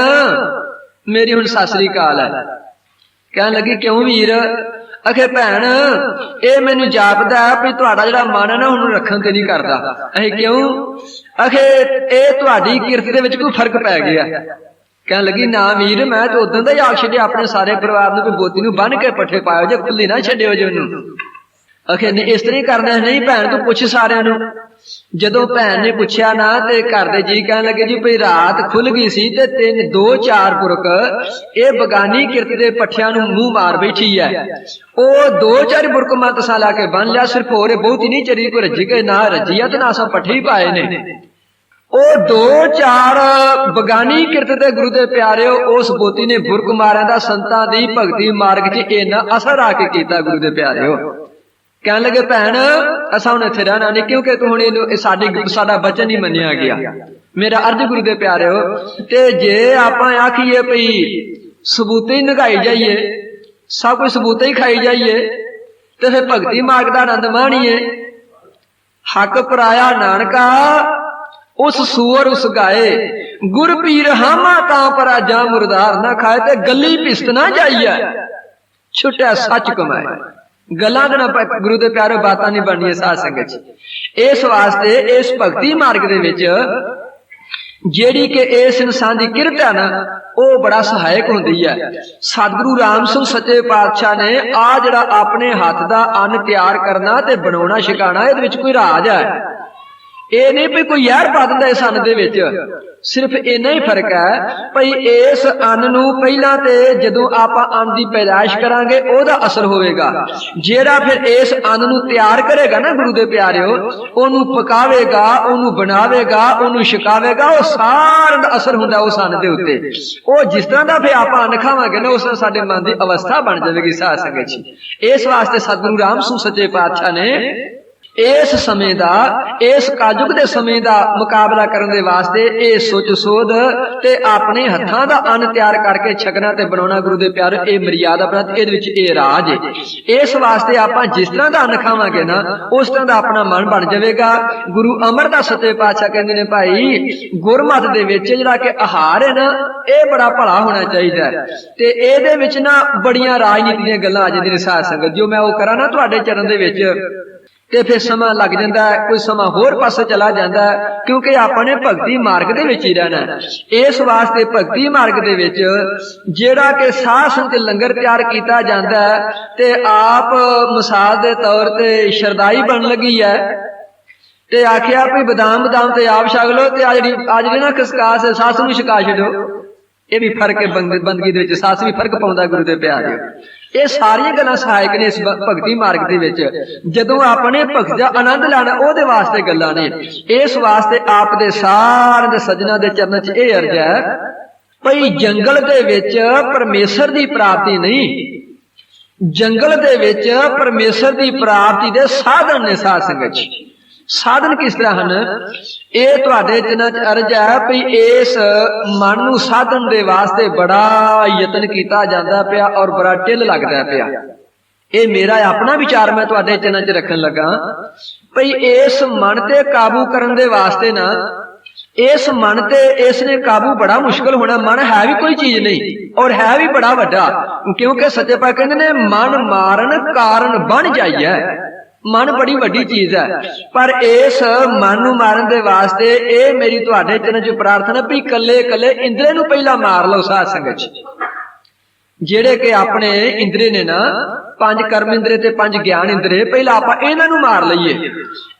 ਮੇਰੀ ਹੁਣ ਸਤਿ ਸ੍ਰੀ ਅਕਾਲ ਹੈ। ਕਹਿਣ ਲੱਗੀ ਕਿਉਂ ਵੀਰ? ਅਖੇ ਭੈਣ ਇਹ ਮੈਨੂੰ ਜਾਪਦਾ ਵੀ ਤੁਹਾਡਾ ਜਿਹੜਾ ਮਨ ਹੈ ਨਾ ਉਹਨੂੰ ਰੱਖਣ ਤੇ ਨਹੀਂ ਕਰਦਾ। ਅਹੇ ਕਿਉਂ? ਅਖੇ ਇਹ ਤੁਹਾਡੀ ਕਿਰਤ ਦੇ ਵਿੱਚ ਕੋਈ ਫਰਕ ਪੈ ਗਿਆ। ਕਹਿਣ ਲੱਗੀ ਨਾ ਵੀਰ ਮੈਂ ਤਾਂ ਉਦੋਂ ਦਾ ਹੀ ਆਖ ਛੱਡਿਆ ਆਪਣੇ ਸਾਰੇ ਪਰਿਵਾਰ ਨੂੰ ਵੀ ਬੋਤੀ ਨੂੰ ਬੰਨ੍ਹ ਕੇ ਪੱਠੇ ਪਾਇਓ ਜੇ ਖੁੱਲੀ ਨਾ ਛੱਡਿਓ ਜੇ ਉਹਨੂੰ। ਅਖੇ ਨਹੀਂ ਇਸ ਤਰ੍ਹਾਂ ਹੀ ਕਰਨਾ। ਨਹੀਂ ਭੈਣ ਤੂੰ ਪੁੱਛ ਸਾਰਿਆਂ ਨੂੰ। ਜਦੋਂ ਭੈਣ ਨੇ ਪੁੱਛਿਆ ਨਾ ਤੇ ਘਰ ਦੇ ਜੀ ਕਹਿਣ ਲੱਗੇ ਜੀ ਭਈ ਰਾਤ ਖੁੱਲ ਗਈ ਸੀ ਤੇ 2-4 ਪੁਰਖ ਇਹ ਬਗਾਨੀ ਕਿਰਤ ਦੇ ਪੱਠਿਆਂ ਨੂੰ ਮੂੰਹ ਮਾਰ ਬੈਠੀ ਹੈ। ਉਹ 2-4 ਪੁਰਖ ਮਤਸਾ ਲਾ ਕੇ ਬੰਨ ਲਿਆ। ਸਿਰਫ ਹੋਰੇ ਬਹੁਤੀ ਨਹੀਂ ਚਰੀ ਕੋ ਰੱਜੀ ਕੇ ਨਾ ਰੱਜੀ ਆ ਤੇ ਨਾ ਸੋ ਪੱਠੇ ਹੀ ਪਾਏ ਨੇ। ਉਹ 2-4 ਬਗਾਨੀ ਕਿਰਤ ਦੇ ਗੁਰੂ ਦੇ ਪਿਆਰਿਓ ਉਸ ਬੋਤੀ ਨੇ ਬੁਰਕ ਮਾਰਿਆਂ ਦਾ ਸੰਤਾਂ ਦੀ ਭਗਤੀ ਮਾਰਗ 'ਚ ਇੰਨਾ ਅਸਰ ਆ ਕੇ ਕੀਤਾ ਗੁਰੂ ਦੇ ਪਿਆਰਿਓ। ਕਹਿਣ ਲੱਗੇ ਭੈਣ ਅਸਾਂ ਹੁਣ ਇੱਥੇ ਰਹਿਣਾ ਨਹੀਂ ਕਿਉਂਕਿ ਤੂੰ ਹੁਣ ਇਹਨੂੰ ਸਾਡਾ ਬਚਨ ਨਹੀਂ ਮੰਨਿਆ ਗਿਆ। ਮੇਰਾ ਅਰਜ਼ ਗੁਰੂ ਦੇ ਪਿਆਰਿਓ ਤੇ ਜੇ ਆਪਾਂ ਆਖੀਏ ਭਈ ਸਬੂਤੇ ਹੀ ਨਗਾਈ ਜਾਈਏ ਸਭ ਕੁਝ ਸਬੂਤੇ ਹੀ ਖਾਈ ਜਾਈਏ ਤੇ ਫਿਰ ਭਗਤੀ ਮਾਰਗ ਦਾ ਆਨੰਦ ਮਾਣੀਏ। ਹੱਕ ਪਰਾਇਆ ਨਾਨਕਾ ਉਸ ਸੂਰ ਉਸ ਗਾਏ ਗੁਰ ਪੀਰ ਹਾਮਾ ਤਾਂ ਪਰਾ ਜਾਂ ਮੁਰਦਾਰ ਨਾ ਖਾਏ ਤੇ ਗੱਲੀ ਪਿਸਤ ਨਾ ਜਾਈਏ ਛੁੱਟਿਆ ਸੱਚ ਕਮਾਏ। ਗੱਲਾਂ ਦੇ ਨਾਲ ਗੁਰੂ ਦੇ ਪਿਆਰੇ ਬਾਤਾਂ ਨਹੀਂ ਬਣਨੀਆਂ ਸਾਧ ਸੰਗਤ ਜੀ। ਇਸ ਵਾਸਤੇ ਇਸ ਭਗਤੀ ਮਾਰਗ ਦੇ ਵਿੱਚ ਜਿਹੜੀ ਕਿ ਇਸ ਇਨਸਾਨ ਦੀ ਕਿਰਤ ਹੈ ਨਾ ਉਹ ਬੜਾ ਸਹਾਇਕ ਹੁੰਦੀ ਹੈ। ਸਤਿਗੁਰੂ ਰਾਮ ਸਿੰਘ ਸੱਚੇ ਪਾਤਸ਼ਾਹ ਨੇ ਆ ਜਿਹੜਾ ਆਪਣੇ ਹੱਥ ਦਾ ਅੰਨ ਤਿਆਰ ਕਰਨਾ ਤੇ ਬਣਾਉਣਾ ਛਕਾਉਣਾ ਇਹਦੇ ਵਿੱਚ ਕੋਈ ਰਾਜ ਹੈ। ਇਹ ਨਹੀਂ ਵੀ ਕੋਈ ਜ਼ਹਿਰ ਪਾ ਦਿੰਦਾ ਇਸ ਅੰਨ ਦੇ ਵਿੱਚ। ਸਿਰਫ ਇੰਨਾ ਹੀ ਫਰਕ ਹੈ ਭਈ ਇਸ ਅੰਨ ਨੂੰ ਪਹਿਲਾਂ ਤੇ ਜਦੋਂ ਆਪਾਂ ਅੰਨ ਦੀ ਪੈਦਾਇਸ਼ ਕਰਾਂਗੇ ਉਹਦਾ ਅਸਰ ਹੋਵੇਗਾ। ਜਿਹੜਾ ਫਿਰ ਇਸ ਅੰਨ ਨੂੰ ਤਿਆਰ ਕਰੇਗਾ ਨਾ ਗੁਰੂ ਦੇ ਪਿਆਰਿਓ ਉਹਨੂੰ ਪਕਾਵੇਗਾ ਉਹਨੂੰ ਬਣਾਵੇਗਾ ਉਹਨੂੰ ਛਕਾਵੇਗਾ ਉਹ ਸਾਰਾ ਦਾ ਅਸਰ ਹੁੰਦਾ ਉਸ ਅੰਨ ਦੇ ਉੱਤੇ। ਉਹ ਜਿਸ ਤਰ੍ਹਾਂ ਦਾ ਫਿਰ ਆਪਾਂ ਅੰਨ ਖਾਵਾਂਗੇ ਨਾ ਉਸ ਤਰ੍ਹਾਂ ਸਾਡੇ ਮਨ ਦੀ ਅਵਸਥਾ ਬਣ ਜਾਵੇਗੀ ਸਾਧ ਸੰਗਤ ਜੀ। ਇਸ ਵਾਸਤੇ ਸਤਿਗੁਰੂ ਰਾਮ ਸਿੰਘ ਸੱਚੇ ਪਾਤਸ਼ਾਹ ਨੇ ਇਸ ਸਮੇਂ ਦਾ ਇਸ ਕਾਜੁਗ ਦੇ ਸਮੇਂ ਦਾ ਮੁਕਾਬਲਾ ਕਰਨ ਦੇ ਵਾਸਤੇ ਇਹ ਸੋਚ ਸੋਧ ਤੇ ਆਪਣੇ ਹੱਥਾਂ ਦਾ ਅੰਨ ਤਿਆਰ ਕਰਕੇ ਛਕਣਾ ਤੇ ਬਣਾਉਣਾ ਗੁਰੂ ਦੇ ਪਿਆਰੇ ਇਹ ਮਰਿਆਦਾ ਪ੍ਰਤ ਇਹਦੇ ਵਿੱਚ ਇਹ ਰਾਜ ਹੈ। ਇਸ ਵਾਸਤੇ ਆਪਾਂ ਜਿਸ ਤਰ੍ਹਾਂ ਦਾ ਅੰਨ ਖਾਵਾਂਗੇ ਨਾ ਉਸ ਤਰ੍ਹਾਂ ਦਾ ਆਪਣਾ ਮਨ ਬਣ ਜਾਵੇਗਾ। ਗੁਰੂ ਅਮਰਦਾਸ ਸੱਚੇ ਪਾਤਸ਼ਾਹ ਕਹਿੰਦੇ ਨੇ ਭਾਈ ਗੁਰਮਤਿ ਦੇ ਵਿੱਚ ਜਿਹੜਾ ਕਿ ਆਹਾਰ ਹੈ ਨਾ ਇਹ ਬੜਾ ਭਲਾ ਹੋਣਾ ਚਾਹੀਦਾ ਤੇ ਇਹਦੇ ਵਿੱਚ ਨਾ ਬੜੀਆਂ ਰਾਜਨੀਤੀ ਦੀਆਂ ਗੱਲਾਂ ਆ ਜਾਂਦੀਆਂ ਨੇ ਸਾਧ ਸੰਗਤ। ਜੋ ਮੈਂ ਉਹ ਕਰਾਂ ਨਾ ਤੁਹਾਡੇ ਚਰਨ ਦੇ ਵਿੱਚ ਤੇ ਫਿਰ ਸਮਾਂ ਲੱਗ ਜਾਂਦਾ ਹੈ ਕੋਈ ਸਮਾਂ ਹੋਰ ਪਾਸੇ ਚਲਾ ਜਾਂਦਾ ਹੈ ਕਿਉਂਕਿ ਆਪਾਂ ਨੇ ਭਗਤੀ ਮਾਰਗ ਦੇ ਵਿੱਚ ਹੀ ਰਹਿਣਾ। ਇਸ ਵਾਸਤੇ ਭਗਤੀ ਮਾਰਗ ਦੇ ਵਿੱਚ ਜਿਹੜਾ ਕਿ ਸਾਧ ਸੰਗਤ ਲੰਗਰ ਤਿਆਰ ਕੀਤਾ ਜਾਂਦਾ ਹੈ ਤੇ ਆਪ ਮਿਸਾਲ ਦੇ ਤੌਰ ਤੇ ਸ਼ਰਦਾਈ ਬਣ ਲੱਗੀ ਹੈ ਤੇ ਆਖਿਆ ਵੀ ਬਦਾਮ ਤੇ ਆਪ ਛਕ ਲਓ ਤੇ ਆ ਜਿਹੜੀ ਨਾ ਖਸਕਾਸ ਸੱਸ ਨੂੰ ਛਕਾ ਛੱਡੋ। ਇਹ ਵੀ ਫਰਕ ਹੈ ਬੰਦਗੀ ਦੇ ਵਿੱਚ। ਸੱਸ ਵੀ ਫਰਕ ਪਾਉਂਦਾ ਗੁਰੂ ਦੇ ਪਿਆਰੇ। ਇਹ ਸਾਰੀਆਂ ਗੱਲਾਂ ਸਹਾਇਕ ਨੇ ਇਸ ਭਗਤੀ ਮਾਰਗ ਦੇ ਵਿੱਚ। ਜਦੋਂ ਆਪਣੇ ਭਗਤ ਦਾ ਆਨੰਦ ਲੈਣਾ ਉਹਦੇ ਵਾਸਤੇ ਗੱਲਾਂ ਨੇ। ਇਸ ਵਾਸਤੇ ਆਪ ਦੇ ਸਾਰੇ ਦੇ ਸੱਜਣਾ ਦੇ ਚਰਨਾਂ 'ਚ ਇਹ ਅਰਜ਼ ਹੈ ਭਈ ਜੰਗਲ ਦੇ ਵਿੱਚ ਪਰਮੇਸ਼ਰ ਦੀ ਪ੍ਰਾਪਤੀ ਨਹੀਂ, ਜੰਗਲ ਦੇ ਵਿੱਚ ਪਰਮੇਸ਼ਰ ਦੀ ਪ੍ਰਾਪਤੀ ਦੇ ਸਾਧਨ ਨੇ ਸਾਧ ਸੰਗਤ ਜੀ। ਸਾਧਨ ਕਿਸ ਤਰ੍ਹਾਂ ਹਨ ਇਹ ਤੁਹਾਡੇ ਚਰਨਾਂ 'ਚ ਅਰਜ਼ ਹੈ ਵੀ ਇਸ ਮਨ ਨੂੰ ਸਾਧਨ ਦੇ ਵਾਸਤੇ ਬੜਾ ਯਤਨ ਕੀਤਾ ਜਾਂਦਾ ਪਿਆ ਔਰ ਬੜਾ ਢਿੱਲ ਲੱਗਦਾ ਪਿਆ। ਇਹ ਮੇਰਾ ਆਪਣਾ ਵਿਚਾਰ ਮੈਂ ਤੁਹਾਡੇ ਚਰਨਾਂ 'ਚ ਰੱਖਣ ਲੱਗਾ ਭਈ ਇਸ ਮਨ ਤੇ ਕਾਬੂ ਕਰਨ ਦੇ ਵਾਸਤੇ ਨਾ ਇਸ ਮਨ ਤੇ ਇਸ ਨੇ ਕਾਬੂ ਬੜਾ ਮੁਸ਼ਕਲ ਹੋਣਾ। ਮਨ ਹੈ ਵੀ ਕੋਈ ਚੀਜ਼ ਨਹੀਂ ਔਰ ਹੈ ਵੀ ਬੜਾ ਵੱਡਾ ਕਿਉਂਕਿ ਸੱਚੇ ਪਾਤਸ਼ਾਹ ਕਹਿੰਦੇ ਨੇ ਮਨ ਮਾਰਨ ਕਾਰਨ ਬਣ ਜਾਈਏ। ਮਨ ਬੜੀ ਵੱਡੀ ਚੀਜ਼ ਹੈ, ਪਰ ਇਸ ਮਨ ਨੂੰ ਮਾਰਨ ਦੇ ਵਾਸਤੇ ਇਹ ਮੇਰੀ ਤੁਹਾਡੇ ਚਰਨ ਚ ਪ੍ਰਾਰਥਨਾ ਵੀ ਇਕੱਲੇ ਇਕੱਲੇ ਇੰਦਰੇ ਨੂੰ ਪਹਿਲਾਂ ਮਾਰ ਲਓ ਸਾਧ ਸੰਗਤ ਚ। ਜਿਹੜੇ ਕਿ ਆਪਣੇ ਇੰਦਰੇ ਨੇ ਨਾ, 5 ਕਰਮ ਇੰਦਰੇ ਤੇ 5 ਗਿਆਨ ਇੰਦਰੇ, ਪਹਿਲਾਂ ਆਪਾਂ ਇਹਨਾਂ ਨੂੰ ਮਾਰ ਲਈਏ।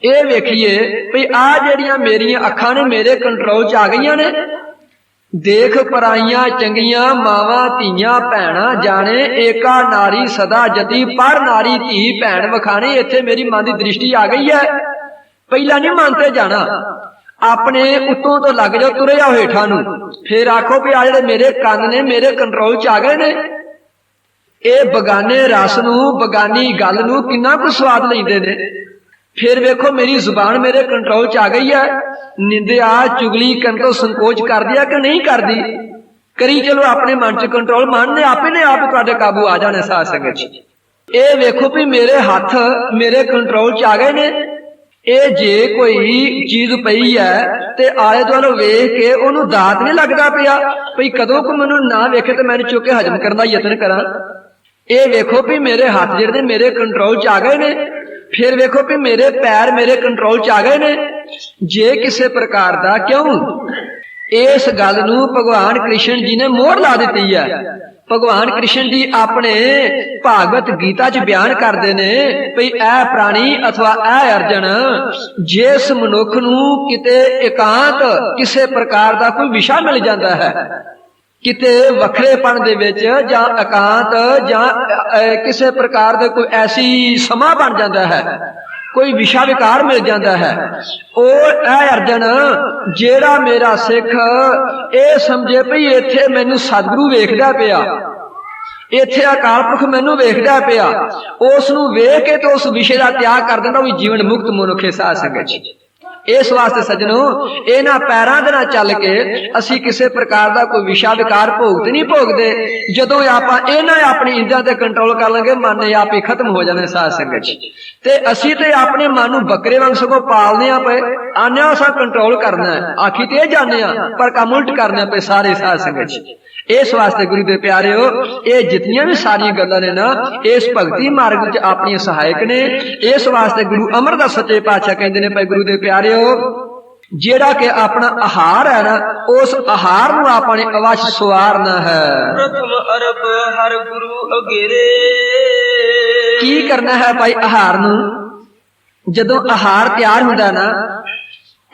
ਇਹ ਵੇਖੀਏ ਵੀ ਆਹ ਜਿਹੜੀਆਂ ਮੇਰੀਆਂ ਅੱਖਾਂ ਨੇ ਮੇਰੇ ਕੰਟਰੋਲ ਚ ਆ ਗਈਆਂ ਨੇ। ਦੇਖ ਪਰਾਈਆਂ ਚੰਗੀਆਂ ਮਾਵਾਂ ਧੀਆਂ ਭੈਣਾਂ ਜਾਣੇ, ਏਕਾ ਨਾਰੀ ਸਦਾ ਜਤੀ ਪਰ ਨਾਰੀ ਧੀ ਭੈਣ ਵਖਾਣੇ। ਇੱਥੇ ਮੇਰੀ ਮਨ ਦੀ ਦ੍ਰਿਸ਼ਟੀ ਆ ਗਈ ਹੈ। ਪਹਿਲਾਂ ਨਹੀਂ ਮਨ ਤੇ ਜਾਣਾ, ਆਪਣੇ ਉੱਤੋਂ ਤੋਂ ਲੱਗ ਜਾਓ, ਤੁਰੇ ਜਾਓ ਹੇਠਾਂ ਨੂੰ, ਫੇਰ ਆਖੋ ਵੀ ਆ ਜਿਹੜੇ ਮੇਰੇ ਕੰਨ ਨੇ ਮੇਰੇ ਕੰਟਰੋਲ ਚ ਆ ਗਏ ਨੇ। ਇਹ ਬਗਾਨੇ ਰਸ ਨੂੰ, ਬਗਾਨੀ ਗੱਲ ਨੂੰ ਕਿੰਨਾ ਕੁ ਸਵਾਦ ਲੈਂਦੇ ਨੇ। ਫਿਰ ਵੇਖੋ ਮੇਰੀ ਜ਼ੁਬਾਨ ਮੇਰੇ ਕੰਟਰੋਲ ਚ ਆ ਗਈ ਹੈ। ਨਿੰਦਿਆ ਚੁਗਲੀ ਕਰਨ ਤੋਂ ਸੰਕੋਚ ਕਰਦੀ ਆ ਕਿ ਨਹੀਂ ਕਰਦੀ? ਕਰੀ ਚਲੋ ਆਪਣੇ ਮਨ ਚ ਕੰਟਰੋਲ, ਮਨ ਨੇ ਆਪੇ ਤੁਹਾਡੇ ਕਾਬੂ ਆ ਜਾਣੇ ਸਾਧ ਸੰਗਤ ਚ। ਇਹ ਵੇਖੋ ਵੀ ਮੇਰੇ ਹੱਥ ਮੇਰੇ ਕੰਟਰੋਲ ਚ ਆ ਗਏ ਨੇ। ਇਹ ਜੇ ਕੋਈ ਚੀਜ਼ ਪਈ ਹੈ ਤੇ ਆਲੇ ਦੁਆਲੇ ਵੇਖ ਕੇ ਉਹਨੂੰ ਦਾਤ ਨਹੀਂ ਲੱਗਦਾ ਪਿਆ ਭਈ ਕਦੋਂ ਕੋ ਮੈਨੂੰ ਨਾ ਵੇਖੇ ਤੇ ਮੈਨੂੰ ਚੁੱਕ ਕੇ ਹਜਮ ਕਰਨ ਦਾ ਯਤਨ ਕਰਾਂ। ਇਹ ਵੇਖੋ ਵੀ ਮੇਰੇ ਹੱਥ ਜਿਹੜੇ ਮੇਰੇ ਕੰਟਰੋਲ ਚ ਆ ਗਏ ਨੇ। ਫਿਰ ਵੇਖੋ ਵੀ ਮੇਰੇ ਪੈਰ ਮੇਰੇ ਕੰਟਰੋਲ ਚ ਆ ਗਏ ਨੇ। ਜੇ ਕਿਸੇ ਪ੍ਰਕਾਰ ਦਾ ਕਿਉਂ ਇਸ ਗੱਲ ਨੂੰ ਭਗਵਾਨ ਕ੍ਰਿਸ਼ਨ ਜੀ ਨੇ ਮੋਹਰ ਲਾ ਦਿੱਤੀ ਹੈ। ਭਗਵਾਨ ਕ੍ਰਿਸ਼ਨ ਜੀ ਆਪਣੇ ਭਾਗਵਤ ਗੀਤਾ ਚ ਬਿਆਨ ਕਰਦੇ ਨੇ ਭਈ ਇਹ ਪ੍ਰਾਣੀ ਅਥਵਾ ਇਹ ਅਰਜਨ ਜਿਸ ਮਨੁੱਖ ਨੂੰ ਕਿਤੇ ਇਕਾਂਤ ਕਿਸੇ ਪ੍ਰਕਾਰ ਦਾ ਕੋਈ ਵਿਸ਼ਾ ਮਿਲ ਜਾਂਦਾ ਹੈ, ਕਿਤੇ ਵੱਖਰੇਪਣ ਦੇ ਵਿੱਚ ਜਾਂ ਇਕਾਂਤ ਜਾਂ ਕਿਸੇ ਪ੍ਰਕਾਰ ਦੇ ਕੋਈ ਐਸੀ ਸਮਾਂ ਬਣ ਜਾਂਦਾ ਹੈ, ਕੋਈ ਵਿਸ਼ਾ ਵਿਕਾਰ ਮਿਲ ਜਾਂਦਾ ਹੈ, ਉਹ ਇਹ ਅਰਜਨ ਜਿਹੜਾ ਮੇਰਾ ਸਿੱਖ ਇਹ ਸਮਝੇ ਭਈ ਇੱਥੇ ਮੈਨੂੰ ਸਤਿਗੁਰੂ ਵੇਖਦਾ ਪਿਆ, ਇੱਥੇ ਅਕਾਲ ਪੁਰਖ ਮੈਨੂੰ ਵੇਖਦਾ ਪਿਆ, ਉਸ ਨੂੰ ਵੇਖ ਕੇ ਤੇ ਉਸ ਵਿਸ਼ੇ ਦਾ ਤਿਆਗ ਕਰ ਦਿੰਦਾ, ਉਹ ਜੀਵਨ ਮੁਕਤ ਮਨੁੱਖ ਹੈ ਸਾਧ ਸੰਗਤ ਜੀ। ਇਸ ਵਾਸਤੇ ਸੱਜਣੋ ਇਹਨਾਂ ਪੈਰਾਂ ਦੇ ਨਾਲ ਚੱਲ ਕੇ ਅਸੀਂ ਕਿਸੇ ਪ੍ਰਕਾਰ ਦਾ ਕੋਈ ਵਿਸ਼ਾ ਵਿਕਾਰ ਭੋਗਤ ਨਹੀਂ ਭੋਗਦੇ। ਜਦੋਂ ਆਪਾਂ ਇਹਨਾਂ ਆਪਣੀ ਇੰਦਰੀਆਂ ਤੇ ਕੰਟਰੋਲ ਕਰ ਲਾਂਗੇ ਮਨ ਨੇ ਆਪ ਹੀ ਖਤਮ ਹੋ ਜਾਣਾ ਸਾਧ ਸੰਗਤ ਜੀ। ਤੇ ਅਸੀਂ ਤੇ ਆਪਣੇ ਮਨ ਨੂੰ ਬੱਕਰੇ ਵਾਂਗ ਸਗੋਂ ਪਾਲਦੇ ਆ ਪਏ, ਆਨਿਆ ਸਾ ਕੰਟਰੋਲ ਕਰਨਾ ਹੈ, ਆਖੀ ਤੇ ਇਹ ਜਾਣੇ ਆ ਪਰ ਕੰਮ ਉਲਟ ਕਰਨਾ ਪਏ ਸਾਰੇ ਸਾਧ ਸੰਗਤ ਜੀ। ਇਸ ਵਾਸਤੇ ਗੁਰੂ ਦੇ ਪਿਆਰਿਓ ਇਹ ਜਿਤਨੀਆਂ ਵੀ ਸਾਰੀਆਂ ਗੱਲਾਂ ਨੇ ਨਾ ਇਸ ਭਗਤੀ ਮਾਰਗ ਵਿੱਚ ਆਪਣੀਆਂ ਸਹਾਇਕ ਨੇ। ਇਸ ਵਾਸਤੇ ਗੁਰੂ ਅਮਰਦਾਸ ਸੱਚੇ ਪਾਤਸ਼ਾਹ ਕਹਿੰਦੇ ਨੇ ਭਾਈ ਗੁਰੂ ਦੇ ਪਿਆਰਿਓ ਜਿਹੜਾ ਕਿ ਆਪਣਾ ਆਹਾਰ ਹੈ ਨਾ ਉਸ ਆਹਾਰ ਨੂੰ ਆਪਾਂ ਨੇ ਅਵਸ਼ ਸਵਾਰਨਾ ਹੈ। ਪ੍ਰਥਮ ਅਰਬ ਹਰ ਗੁਰੂ ਅਗੇਰੇ। ਕੀ ਕਰਨਾ ਹੈ ਭਾਈ ਆਹਾਰ ਨੂੰ? ਜਦੋਂ ਆਹਾਰ ਤਿਆਰ ਹੁੰਦਾ ਨਾ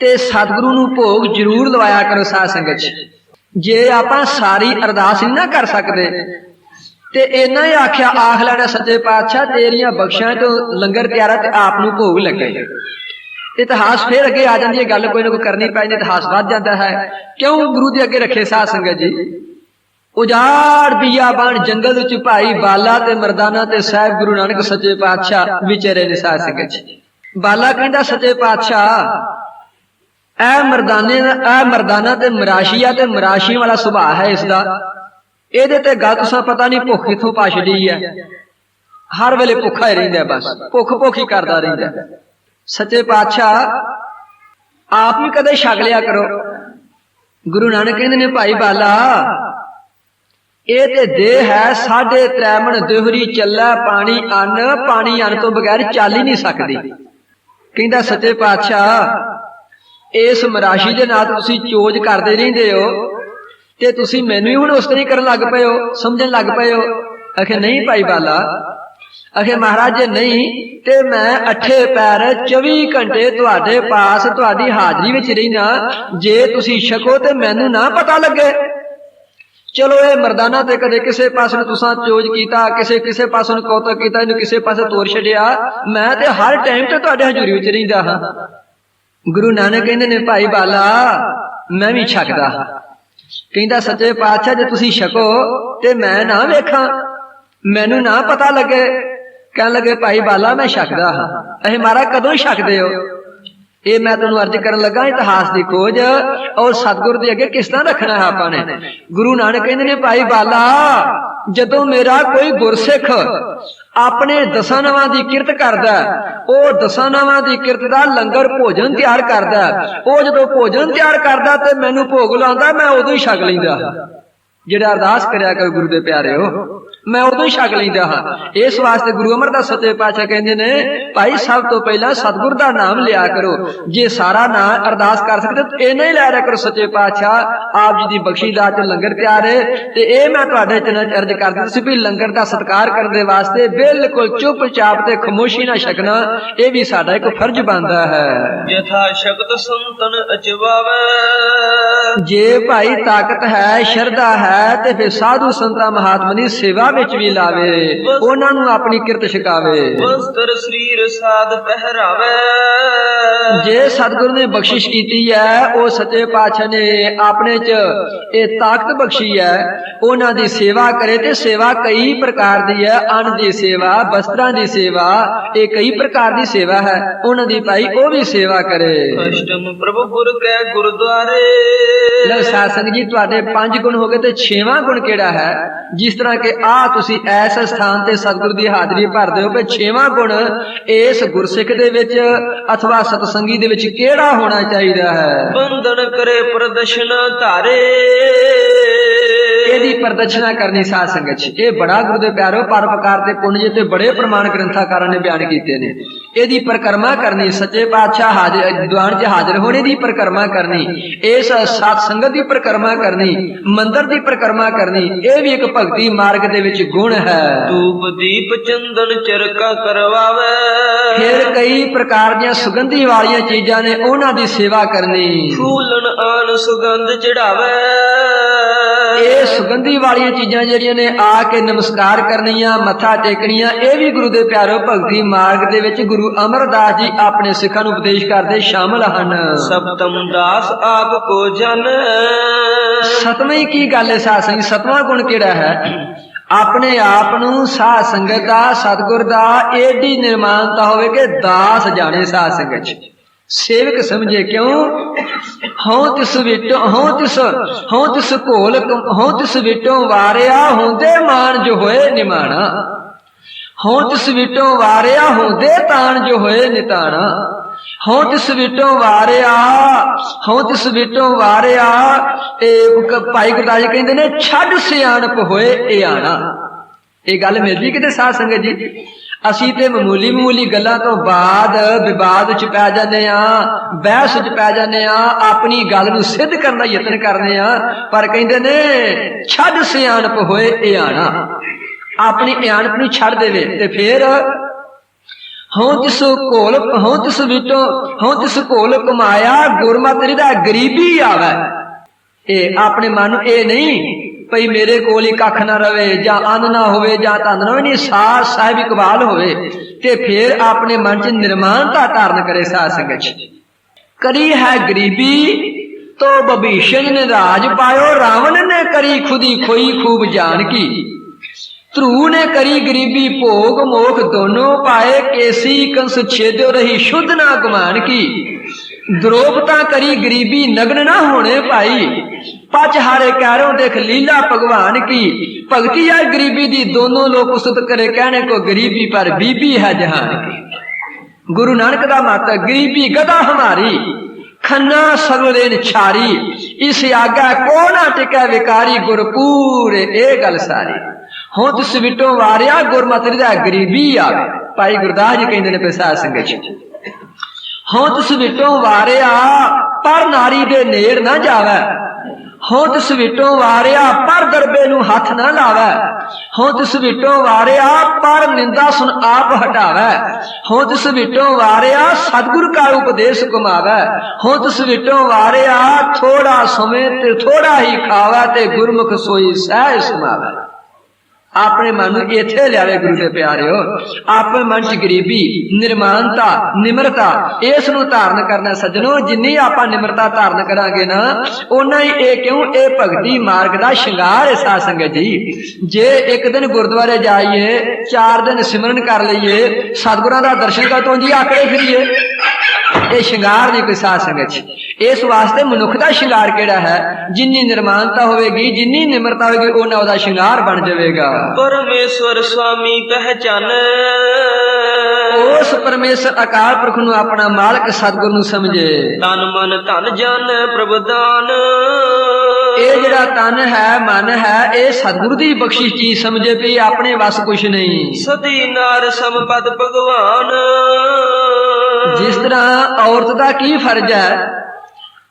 ਤੇ ਸਤਿਗੁਰੂ ਨੂੰ ਭੋਗ ਜ਼ਰੂਰ ਲਵਾਇਆ ਕਰੋ ਸਾਧ ਸੰਗਤ ਚ। ਜੇ ਆਪਾਂ ਸਾਰੀ ਅਰਦਾਸ ਨਹੀਂ ਨਾ ਕਰ ਸਕਦੇ ਤੇ ਇੰਨਾ ਹੀ ਆਖਿਆ ਆਖ ਲੈਣਾ ਸੱਚੇ ਪਾਤਸ਼ਾਹ ਤੇਰੀਆਂ ਬਖਸ਼ਾਂ ਤੋਂ ਲੰਗਰ ਤਿਆਰਾ ਤੇ ਆਪ ਨੂੰ ਭੋਗ ਲੱਗੇ। ਇਤਿਹਾਸ ਫੇਰ ਅੱਗੇ ਆ ਜਾਂਦੀ ਹੈ, ਗੱਲ ਕੋਈ ਨਾ ਕੋਈ ਕਰਨੀ ਪੈ ਜਾਂਦੀ, ਇਤਿਹਾਸ ਵੱਧ ਜਾਂਦਾ ਹੈ। ਕਿਉਂ ਗੁਰੂ ਦੇ ਅੱਗੇ ਰੱਖੇ ਸਾਧ ਸੰਗਤ ਜੀ? ਉਜਾੜ ਬੀਆਬਾਨ ਜੰਗਲ ਵਿੱਚ ਭਾਈ ਬਾਲਾ ਤੇ ਮਰਦਾਨਾ ਤੇ ਸਾਹਿਬ ਗੁਰੂ ਨਾਨਕ ਸੱਚੇ ਪਾਤਸ਼ਾਹ ਵਿਚਰੇ ਨੇ ਸਾਧ ਸੰਗਤ ਜੀ। ਬਾਲਾ ਕਹਿੰਦਾ ਸੱਚੇ ਪਾਤਸ਼ਾਹ ਇਹ ਮਰਦਾਨਾ ਤੇ ਮਰਾਸ਼ੀਆ ਤੇ ਮਰਾਸ਼ੀ ਵਾਲਾ ਸੁਭਾਅ ਹੈ ਇਸਦਾ, ਇਹਦੇ ਤੇ ਗੱਲ ਤੁਸਾਂ ਪਤਾ ਨਹੀਂ ਭੁੱਖ ਕਿੱਥੋਂ ਪਾ ਛੱਡੀ ਹੈ, ਹਰ ਵੇਲੇ ਭੁੱਖਾ ਹੀ ਰਹਿੰਦਾ, ਬਸ ਭੁੱਖ ਹੀ ਕਰਦਾ ਰਹਿੰਦਾ। ਸੱਚੇ ਪਾਤਸ਼ਾਹ ਆਪ ਵੀ ਕਦੇ ਛਕ ਲਿਆ ਕਰੋ। ਗੁਰੂ ਨਾਨਕ ਕਹਿੰਦੇ ਨੇ ਭਾਈ ਬਾਲਾ ਇਹ ਤੇ ਦੇਹ ਹੈ 3.5 ਮਣ ਦੋਹਰੀ ਚੱਲਾ ਪਾਣੀ ਅੰਨ ਤੋਂ ਬਗੈਰ ਚੱਲ ਹੀ ਨਹੀਂ ਸਕਦੀ। ਕਹਿੰਦਾ ਸੱਚੇ ਪਾਤਸ਼ਾਹ ਇਸ ਮਰਾਸ਼ੀ ਦੇ ਨਾਲ ਤੁਸੀਂ ਚੋਜ ਕਰਦੇ ਰਹਿੰਦੇ ਹੋ ਤੇ ਤੁਸੀਂ ਮੈਨੂੰ ਹੀ ਹੁਣ ਉਸ ਤਰ੍ਹਾਂ ਕਰਨ ਲੱਗ ਪਏ ਹੋ, ਸਮਝਣ ਲੱਗ ਪਏ ਹੋ। ਆਖੇ ਨਹੀਂ ਭਾਈ ਬਾਲਾ, ਆਖੇ ਮਹਾਰਾਜ ਜੇ ਨਹੀਂ ਤੇ ਮੈਂ 8 ਪੈਰ 24 ਘੰਟੇ ਤੁਹਾਡੇ ਪਾਸ ਤੁਹਾਡੀ ਹਾਜ਼ਰੀ ਵਿੱਚ ਰਹਿਣਾ, ਜੇ ਤੁਸੀਂ ਛਕੋ ਤੇ ਮੈਨੂੰ ਨਾ ਪਤਾ ਲੱਗੇ। ਚਲੋ ਇਹ ਮਰਦਾਨਾ ਤੇ ਕਦੇ ਕਿਸੇ ਪਾਸੇ ਨੂੰ ਤੁਸਾਂ ਚੋਜ ਕੀਤਾ, ਕਿਸੇ ਪਾਸੇ ਨੂੰ ਕੌਤਕ ਕੀਤਾ, ਇਹਨੂੰ ਕਿਸੇ ਪਾਸੇ ਤੋਰ ਛੱਡਿਆ, ਮੈਂ ਤੇ ਹਰ ਟਾਈਮ ਤੇ ਤੁਹਾਡੇ ਹਜ਼ੂਰੀ ਵਿੱਚ ਰਹਿੰਦਾ ਹਾਂ। ਗੁਰੂ ਨਾਨਕ ਕਹਿੰਦੇ ਨੇ ਭਾਈ ਬਾਲਾ ਮੈਂ ਵੀ ਛਕਦਾ। ਕਹਿੰਦਾ ਸੱਚੇ ਪਾਤਸ਼ਾਹ ਜੇ ਤੁਸੀਂ ਛਕੋ ਤੇ ਮੈਂ ਨਾ ਵੇਖਾਂ, ਮੈਨੂੰ ਨਾ ਪਤਾ ਲੱਗੇ। ਕਹਿਣ ਲੱਗੇ ਭਾਈ ਬਾਲਾ ਮੈਂ ਛਕਦਾ ਹਾਂ। ਇਹ ਮਹਾਰਾਜ ਕਦੋਂ ਛਕਦੇ ਹੋ? ਇਹ ਮੈਂ ਤੁਹਾਨੂੰ ਅਰਜ਼ ਕਰਨ ਲੱਗਾ ਇਤਿਹਾਸ ਦੀ ਖੋਜ ਔਰ ਸਤਿਗੁਰ ਦੇ ਅੱਗੇ ਕਿਸ ਤਰ੍ਹਾਂ ਰੱਖਣਾ ਹੈ ਆਪਾਂ ਨੇ। ਗੁਰੂ ਨਾਨਕ ਕਹਿੰਦੇ ਨੇ ਭਾਈ ਬਾਲਾ ਜਦੋਂ ਮੇਰਾ ਕੋਈ ਗੁਰਸਿੱਖ ਆਪਣੇ ਦਸਾਂ ਨਵਾਂ ਦੀ ਕਿਰਤ ਕਰਦਾ, ਉਹ ਦਸਾਂ ਨਵਾਂ ਦੀ ਕਿਰਤ ਦਾ ਲੰਗਰ ਭੋਜਨ ਤਿਆਰ ਕਰਦਾ, ਉਹ ਜਦੋਂ ਭੋਜਨ ਤਿਆਰ ਕਰਦਾ ਤੇ ਮੈਨੂੰ ਭੋਗ ਲਾਉਂਦਾ, ਮੈਂ ਉਦੋਂ ਹੀ ਛਕ ਲੈਂਦਾ। ਜਿਹੜਾ ਅਰਦਾਸ ਕਰਿਆ ਕਰੋ ਗੁਰੂ ਦੇ ਪਿਆਰਿਓ, ਮੈਂ ਉਦੋਂ ਹੀ ਛਕ ਲੈਂਦਾ ਹਾਂ। ਇਸ ਵਾਸਤੇ ਗੁਰੂ ਅਮਰਦਾਸ ਸੱਚੇ ਪਾਤਸ਼ਾਹ ਕਹਿੰਦੇ ਨੇ, ਭਾਈ ਸਭ ਤੋਂ ਪਹਿਲਾਂ ਸਤਿਗੁਰ ਦਾ ਨਾਮ ਲਿਆ ਕਰੋ। ਜੇ ਸਾਰਾ ਨਾਮ ਅਰਦਾਸ ਕਰ ਸਕਦੇ ਤਾਂ ਇਹ ਨਹੀਂ ਲੈ ਰਿਆ ਕਰੋ। ਸੱਚੇ ਪਾਤਸ਼ਾਹ ਆਪ ਜੀ ਦੀ ਬਖਸ਼ੀ ਦਾਤ ਚ ਲੰਗਰ ਤਿਆਰ ਹੈ, ਤੇ ਇਹ ਮੈਂ ਤੁਹਾਡੇ ਚਰਨਾਂ ਚ ਅਰਜ਼ ਕਰ ਦਿੱਤੀ ਸੀ ਵੀ ਲੰਗਰ ਦਾ ਸਤਿਕਾਰ ਕਰਨ ਦੇ ਵਾਸਤੇ ਬਿਲਕੁਲ ਚੁੱਪਚਾਪ ਤੇ ਖਾਮੋਸ਼ੀ ਨਾਲ ਛਕਣਾ, ਇਹ ਵੀ ਸਾਡਾ ਇੱਕ ਫਰਜ਼ ਬਣਦਾ ਹੈ। ਜਥਾ ਸ਼ਕਤ ਸੰਤਨ ਅਚਵਾਵੇ, ਜੇ ਭਾਈ ਤਾਕਤ ਹੈ, ਸ਼ਰਧਾ ਹੈ, ਤੇ ਫਿਰ ਸਾਧੂ ਸੰਤਾਂ ਮਹਾਤਮਾ ਦੀ ਸੇਵਾ ਵਿੱਚ ਵੀ ਲਾਵੇ, ਉਹਨਾਂ ਨੂੰ ਆਪਣੀ ਕਿਰਤ ਛਕਾਵੇ। ਵਸਤਰ ਸਰੀਰ ਸਾਧ ਪਹਿਰਾਵੇ, ਜੇ ਸਤਿਗੁਰੂ ਨੇ ਬਖਸ਼ਿਸ਼ ਕੀਤੀ ਹੈ, ਉਹ ਸੱਚੇ ਪਾਤਸ਼ਾਹ ਨੇ ਆਪਣੇ ਚ ਇਹ ਤਾਕਤ ਬਖਸ਼ੀ ਹੈ, ਉਹਨਾਂ ਦੀ ਸੇਵਾ ਕਰੇ। ਤੇ ਸੇਵਾ ਕਈ ਪ੍ਰਕਾਰ ਦੀ ਹੈ, ਅੰਨ ਦੀ ਸੇਵਾ, ਵਸਤਰਾਂ ਦੀ ਸੇਵਾ, ਇਹ ਕਈ ਪ੍ਰਕਾਰ ਦੀ ਸੇਵਾ ਹੈ। ਉਹਨਾਂ ਦੀ ਭਾਈ ਉਹ ਵੀ ਸੇਵਾ ਕਰੇ। ਅਸ਼ਟਮ ਪ੍ਰਭੂ ਗੁਰ ਕੈ ਗੁਰਦੁਆਰੇ, ਲਓ ਸਾਧ ਸੰਗਤ ਜੀ, ਤੁਹਾਡੇ 5 ਗੁਣ ਹੋ ਗਏ, ਤੇ 6ਵਾਂ ਗੁਣ ਕਿਹੜਾ ਹੈ? ਜਿਸ ਤਰ੍ਹਾਂ ਕਿ ਤੁਸੀਂ ਐਸ ਸਥਾਨ ਤੇ ਸਤਿਗੁਰੂ ਦੀ ਹਾਜ਼ਰੀ ਭਰਦੇ ਹੋ, ਕਿ 6ਵਾਂ ਗੁਣ ਇਸ ਗੁਰਸਿੱਖ ਦੇ ਵਿੱਚ ਅਥਵਾ ਸਤਸੰਗੀ ਦੇ ਵਿੱਚ ਕਿਹੜਾ ਹੋਣਾ ਚਾਹੀਦਾ ਹੈ? ਬੰਧਨ ਕਰੇ ਪ੍ਰਦਰਸ਼ਨ ਧਾਰੇ, ਇਹਦੀ ਪ੍ਰਦਰਸ਼ਨਾ ਕਰਨੀ ਸਾਧ ਸੰਗਤ ਜੀ। ਇਹ ਬੜਾ ਗੁਰੂ ਦੇ ਪਿਆਰੋ ਪਰਉਪਕਾਰ ਤੇ ਪੁੰਨ ਜੀ ਤੇ ਬੜੇ ਪ੍ਰਮਾਣ ਗ੍ਰੰਥਾਕਾਰਾਂ ਨੇ ਬਿਆਨ ਕੀਤੇ ਨੇ। ਇਹਦੀ ਪਰਿਕਰਮਾ ਕਰਨੀ, ਸੱਚੇ ਪਾਤਸ਼ਾਹ ਹਾਜ਼ਰ ਦੀਵਾਨ 'ਚ ਹਾਜ਼ਰ ਹੋਣੇ ਦੀ ਪਰਿਕਰਮਾ ਕਰਨੀ, ਇਸ ਸਤ ਸੰਗਤ ਦੀ ਪਰਿਕਰਮਾ ਕਰਨੀ, ਮੰਦਰ ਦੀ ਪਰਿਕਰਮਾ ਕਰਨੀ, ਇਹ ਵੀ ਇੱਕ ਭਗਤੀ ਮਾਰਗ ਦੇ ਵਿੱਚ ਗੁਣ ਹੈ। ਧੂਪ ਦੀਪ ਚੰਦਨ ਚਰਕਾ ਕਰਵਾਵੇ, ਫਿਰ ਕਈ ਪ੍ਰਕਾਰ ਦੀਆਂ ਸੁਗੰਧੀ ਵਾਲੀਆਂ ਚੀਜ਼ਾਂ ਨੇ, ਉਹਨਾਂ ਦੀ ਸੇਵਾ ਕਰਨੀ। ਫੂਲਨ ਆਨ ਸੁਗੰਧ ਚੜਾਵੇ, ਇਹ ਸੁਗੰਧੀ ਵਾਲੀਆਂ ਚੀਜ਼ਾਂ ਜਿਹੜੀਆਂ ਨੇ ਆ ਕੇ ਨਮਸਕਾਰ ਕਰਨੀਆਂ, ਮੱਥਾ ਟੇਕਣੀਆਂ, ਇਹ ਵੀ ਗੁਰੂ ਦੇ ਪਿਆਰੋ ਭਗਤੀ ਮਾਰਗ ਦੇ ਵਿੱਚ ਗੁਰੂ ਅਮਰਦਾਸ ਜੀ ਆਪਣੇ ਸਿੱਖਾਂ ਨੂੰ ਉਪਦੇਸ਼ ਕਰਦੇ ਸ਼ਾਮਲ ਹਨ। ਸਪਤਮ ਦਾਸ ਆਪ ਕੋ ਜਨ, ਸਤਵੀਂ ਕੀ ਗੱਲ ਹੈ ਸਾਧ ਸੰਗਤ? 7ਵਾਂ ਗੁਣ ਕਿਹੜਾ ਹੈ? ਆਪਣੇ ਆਪ ਨੂੰ ਸਾਧ ਸੰਗਤ ਦਾ, ਸਤਿਗੁਰ ਦਾ ਏਡੀ ਨਿਰਮਾਨਤਾ ਹੋਵੇ ਕਿ ਦਾਸ ਜਾਣੇ ਸਾਧ ਸੰਗਤ ਚ, ਸੇਵਕ ਸਮਝੇ। ਕਿਉਂ? ਹਉ ਤਿਸ ਵਿਟੋ ਹਉ ਤਿਸ ਘੋਲ ਹਉ ਤਿਸ ਵਿਟੋ ਵਾਰਿਆ, ਹੁੰਦੇ ਮਾਨ ਜੋ ਹੋਏ ਨਿਮਾਣਾ। ਹਉ ਤਿਸ ਵਿਟੋ ਵਾਰਿਆ, ਹੁੰਦੇ ਤਾਣ ਜੋ ਹੋਏ ਨਿਤਾਣਾ। ਹਉ ਤਿਸ ਵਿਟੋ ਵਾਰਿਆ, ਹਉ ਤਿਸ ਵਿਟੋ ਵਾਰਿਆ, ਇਹ ਭਾਈ ਗੁਰਦਾਸ ਜੀ ਕਹਿੰਦੇ ਨੇ, ਛੱਡ ਸਿਆਣਪ ਹੋਏ ਇਆਣਾ। ਇਹ ਗੱਲ ਮਿਲਦੀ ਕਿਤੇ ਸਾਧ ਸੰਗਤ ਜੀ? ਅਸੀਂ ਤੇ ਮਾਮੂਲੀ ਗੱਲਾਂ ਤੋਂ ਬਾਅਦ ਵਿਵਾਦ ਚ ਪੈ ਜਾਂਦੇ ਆ, ਬਹਿਸ ਚ ਪੈ ਜਾਂਦੇ ਆ, ਆਪਣੀ ਗੱਲ ਨੂੰ ਸਿੱਧ ਕਰਨ ਦਾ ਯਤਨ ਕਰਦੇ ਆ। ਪਰ ਕਹਿੰਦੇ ਨੇ, ਛੱਡ ਸਿਆਣਪ ਹੋਏ ਇਆਣਾ, ਆਪਣੀ ਇਆਣਪ ਨੂੰ ਛੱਡ ਦੇਵੇ। ਤੇ ਫੇਰ ਹਉ ਤਿਸ ਘੋਲ ਕਮਾਇਆ, ਗੁਰਮਤਿ ਰਿਦਾ ਗਰੀਬੀ ਆਵੇ। ਇਹ ਆਪਣੇ ਮਨ ਨੂੰ ਇਹ ਨਹੀਂ ਭਈ ਮੇਰੇ ਕੋਲ ਹੀ ਕੱਖ ਨਾ ਰਵੇ, ਜਾਂ ਅੰਨ ਨਾ ਹੋਵੇ, ਜਾਂ ਧਨ ਨਾ ਹੋਵੇ, ਨਹੀਂ, ਸਾਧ ਸਾਹਿਬ ਇਕਬਾਲ ਹੋਵੇ। ਤੇ ਫੇਰ ਆਪਣੇ ਮਨ ਚ ਨਿਰਮਾਨਤਾ ਧਾਰਨ ਕਰੇ ਸਾਧ ਸੰਗਤ ਚ। ਕਰੀ ਹੈ ਗਰੀਬੀ ਤੋ ਬਭੀਸ਼ਣ ਨੇ ਰਾਜ ਪਾਇਓ, ਰਾਵਣ ਨੇ ਕਰੀ ਖੁਦੀ ਖੋਈ ਖੂਬ ਜਾਨ ਕੀ। ਧਰੂ ਨੇ ਕਰੀ ਗਰੀਬੀ ਭੋਗ ਮੋਖ ਦੋਨੋਂ ਪਾਏ, ਕੇਸੀ ਕੰਸ ਛੇਦਿਓ ਰਹੀ ਸ਼ੁੱਧ ਨਾ ਗੁਮਾਨ ਕੀ। ਦ੍ਰੋਪਤਾ ਕਰੀ ਗਰੀਬੀ ਨਗਨ ਨਾ ਹੋਣੇ ਭਾਈ, ਪਚ ਹਾਰੇ ਕਹਿਰੋ ਦੇਖ ਲੀਲਾ ਭਗਵਾਨ की। भक्ति है गरीबी दी, दोनों लोग उस्तत करे कहने को गरीबी पर बीबी है जहान की। गुरु नानक दा मत गरीबी गदा हमारी, खन्ना सगलेन छारी। इस आगा को ना टिकै विकारी, गुरपूरे ए गल सारी। हों तिस विटों वारिया गुरमत रिदा गरीबी आवे। भाई गुरदास जी कहंदे ने पैसा संगत हों तिस विटों वारिया पर नारी दे नेड़ ना जावे। हों तिस विटों वारिया पर दरबे नूं हथ ना लावे। हों तिस विटों वारिया पर निंदा सुन आप हटावे। हों तिस विटों वारिया सतगुर का उपदेश कमावे। हों तिस विटों वारिया थोड़ा समय ते थोड़ा ही खावे, ते गुरमुख सोई सह समावे। अपने मन नूं इत्थे लियावे गुरु दे प्यारिओ। अपने मन च गरीबी, निर्मानता, निमरता इस नूं धारण करना सज्जनों। जिन्नी आपां निमरता धारण करांगे ना, उन्ना ही ये क्यों ये भगती मार्ग दा श्रृंगार है साध संगत जी। जे एक दिन गुरुद्वारे जाइए, 4 दिन सिमरन कर लईए, सतगुरां दा दर्शन कर तो जी आकड़े फिरीए, ये श्रृंगार नहीं कोई साध संगत जी। इस वास्ते मनुख दा श्रृंगार केड़ा है? जिन्नी निर्मानता होगी, जिन्नी निमरता होगी, उन्ना उहदा श्रृंगार बन जाएगा। परमेश्वर स्वामी पहचाने, उस परमेश्वर अकाल पुरख नूं अपना मालक सतगुरु नूं समझे। तन मन धन जाने प्रभु दान, ਇਹ ਜਿਹੜਾ ਤਨ ਹੈ ਮਨ ਹੈ ਇਹ ਸਤਿਗੁਰੂ ਦੀ ਬਖਸ਼ਿਸ਼ ਚੀਜ਼ ਸਮਝੇ ਵੀ ਆਪਣੇ ਵੱਸ ਕੁਛ ਨਹੀਂ। ਸਦੀ ਨਾਰ ਸਮਪਦ ਭਗਵਾਨ। ਜਿਸ ਤਰ੍ਹਾਂ ਔਰਤ ਦਾ ਕੀ ਫਰਜ਼ ਹੈ,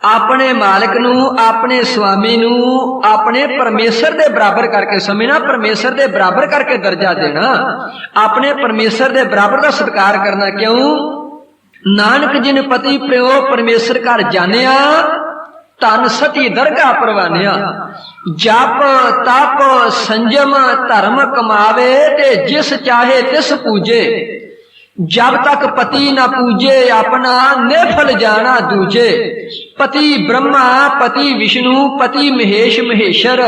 ਆਪਣੇ ਮਾਲਕ ਨੂੰ, ਆਪਣੇ ਸੁਆਮੀ ਨੂੰ ਆਪਣੇ ਪਰਮੇਸ਼ਰ ਦੇ ਬਰਾਬਰ ਕਰਕੇ ਸਮਝਣਾ, ਪਰਮੇਸ਼ਰ ਦੇ ਬਰਾਬਰ ਕਰਕੇ ਦਰਜਾ ਦੇਣਾ, ਆਪਣੇ ਪਰਮੇਸ਼ਰ ਦੇ ਬਰਾਬਰ ਦਾ ਸਤਿਕਾਰ ਕਰਨਾ। ਕਿਉਂ? ਨਾਨਕ ਜਿਨ ਪਤੀ ਪਿਓ ਪਰਮੇਸ਼ਰ ਘਰ ਜਾਣਿਆ, ਧਨ ਸਤੀ ਦਰਗਾ ਪਰਵਾਨਿਆ। ਜਪ ਤਪ ਸੰਜਮ ਧਰਮ ਕਮਾਵੇ ਤੇ ਜਿਸ ਚਾਹੇ ਤਿਸ ਪੂਜੇ। ਜਬ ਤੱਕ ਪਤੀ ਨਾ ਪੂਜੇ ਆਪਣਾ ਨਿਫਲ ਜਾਣਾ ਦੂਜੇ। ਪਤੀ ਬ੍ਰਹਮਾ ਪਤੀ ਵਿਸ਼ਨੂੰ ਪਤੀ ਮਹੇਸ਼ ਮਹੇਸ਼ਰ।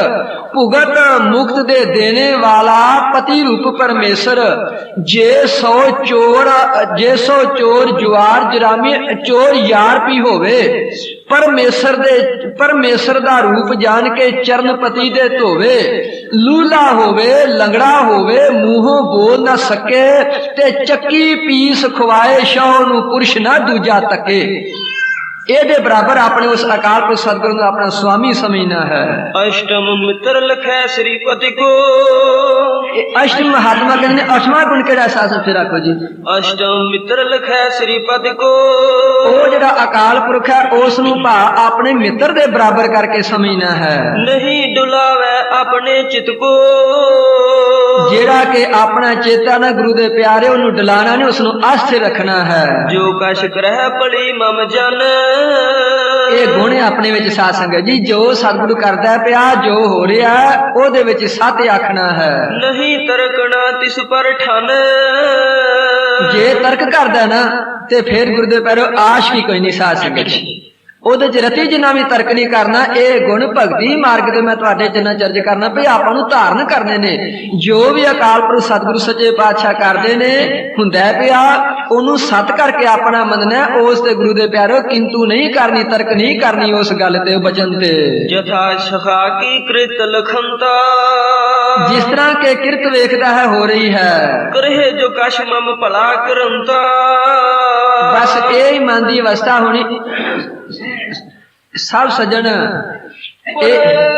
ਭੁਗਤ ਮੁਕਤ ਦੇ ਦੇਣੇ ਵਾਲਾ ਪਤੀ ਰੂਪ ਪਰਮੇਸ਼ਰ। ਜੇ ਸੋ ਚੋਰ ਜੁਆਰ ਜਰਾਮੀ ਚੋਰ ਯਾਰ ਵੀ ਹੋਵੇ, ਪਰਮੇਸ਼ਰ ਦਾ ਰੂਪ ਜਾਣ ਕੇ ਚਰਨ ਪਤੀ ਦੇ ਧੋਵੇ। ਲੂਲਾ ਹੋਵੇ ਲੰਗੜਾ ਹੋਵੇ ਮੂੰਹੋਂ ਬੋਲ ਨਾ ਸਕੇ, ਤੇ ਚੱਕੀ ਪੀਸ ਖਵਾਏ ਸ਼ੌ ਨੂੰ ਪੁਰਸ਼ ਨਾ ਦੂਜਾ ਤੱਕੇ। ਇਹਦੇ ਬਰਾਬਰ ਆਪਣੇ ਉਸ ਅਕਾਲ ਪੁਰਖ ਸਤਿਗੁਰੂ ਨੂੰ ਆਪਣਾ ਸੁਆਮੀ ਸਮਝਣਾ ਹੈ। ਅਸ਼ਟਮ ਮਿੱਤਰ ਲਖੈ ਸ੍ਰੀਪਤੀ ਕੋ। ਅਸ਼ਟਮ ਮਹਾਤਮਾ ਕਹਿੰਦੇ ਨੇ ਅਸ਼ਟਵਾਂ ਗੁਣ ਕਿਹੜਾ ਸਾਸ ਫਿਰ ਆਖੋ ਜੀ। ਅਸ਼ਟਮ ਮਿੱਤਰ ਲਖੈ ਸ੍ਰੀਪਤੀ ਕੋ। ਉਹ ਜਿਹੜਾ ਅਕਾਲ ਪੁਰਖ ਹੈ ਉਸ ਨੂੰ ਭਾ ਆਪਣੇ ਮਿੱਤਰ ਦੇ ਬਰਾਬਰ ਕਰਕੇ ਸਮਝਣਾ ਹੈ। ਨਹੀਂ ਡੁਲਾਵੇ ਆਪਣੇ ਚਿਤ ਕੋ। ਜਿਹੜਾ ਕਿ ਆਪਣਾ ਚੇਤਾ ਨਾ ਗੁਰੂ ਦੇ ਪਿਆਰੇ ਉਹਨੂੰ ਡਲਾਣਾ ਨਹੀਂ, ਉਸ ਨੂੰ ਅਸਥਿਰ ਰੱਖਣਾ ਹੈ। ਜੋ ਕਛ ਕਰਹਿ ਭਲੀ ਮਮ ਜਨ। ਇਹ ਗੁਣ ਆਪਣੇ ਵਿੱਚ ਸਾਧ ਸੰਗਤ ਜੀ, ਜੋ ਸਤਿਗੁਰੂ ਕਰਦਾ ਪਿਆ, ਜੋ ਹੋ ਰਿਹਾ ਉਹਦੇ ਵਿੱਚ ਸੱਚ ਆਖਣਾ ਹੈ। ਨਹੀਂ ਤਰਕਣਾ ਤਿਸ ਪਰ ਠਨ। ਜੇ ਤਰਕ ਕਰਦਾ ਨਾ ਤੇ ਫਿਰ ਗੁਰੂ ਦੇ ਪੈਰੋਂ ਆਸ਼ ਕੀ ਕੋਈ ਨਹੀਂ ਸਾਧ ਸੰਗਤ ਜੀ। ਉਹਦੇ ਚ ਰਤੀ ਜਿੰਨਾ ਵੀ ਤਰਕ ਨਹੀਂ ਕਰਨਾ। ਇਹ ਗੁਣ ਭਗਤੀ ਮਾਰਗ ਤੇ ਮੈਂ ਤੁਹਾਡੇ ਜਿੰਨਾ ਚਰਜ ਕਰਨਾ ਵੀ ਆਪਾਂ ਨੂੰ ਧਾਰਨ ਕਰਨੇ ਨੇ। ਜੋ ਵੀ ਅਕਾਲ ਪੁਰਖ ਸਤਿਗੁਰੂ ਸੱਚੇ ਪਾਤਸ਼ਾਹ ਕਰਦੇ ਨੇ ਹੁੰਦਾ ਪਿਆ, ਉਹਨੂੰ ਸਤ ਕਰਕੇ ਆਪਣਾ ਮੰਨਣਾ। ਉਸ ਤੇ ਗੁਰੂ ਦੇ ਪਿਆਰੋ ਕਿੰਤੂ ਨਹੀਂ ਕਰਨੀ, ਤਰਕ ਨਹੀਂ ਕਰਨੀ ਉਸ ਗੱਲ ਤੇ ਬਚਨ ਤੇ। ਜਥਾ ਸਖਾ ਕੀ ਕ੍ਰਿਤ ਲਖੰਤਾ। ਜਿਸ ਤਰ੍ਹਾਂ ਕੇ ਕਿਰਤ ਵੇਖਦਾ ਹੈ ਹੋ ਰਹੀ ਹੈ। ਕਰਹਿ ਜੋ ਕਛ ਮਮ ਭਲਾ ਕਰੰਤਾ। ਬਸ ਇਹ ਹੀ ਮਨ ਦੀ ਅਵਸਥਾ ਹੋਣੀ। ਸਭ ਸੱਜਣ ਇਹ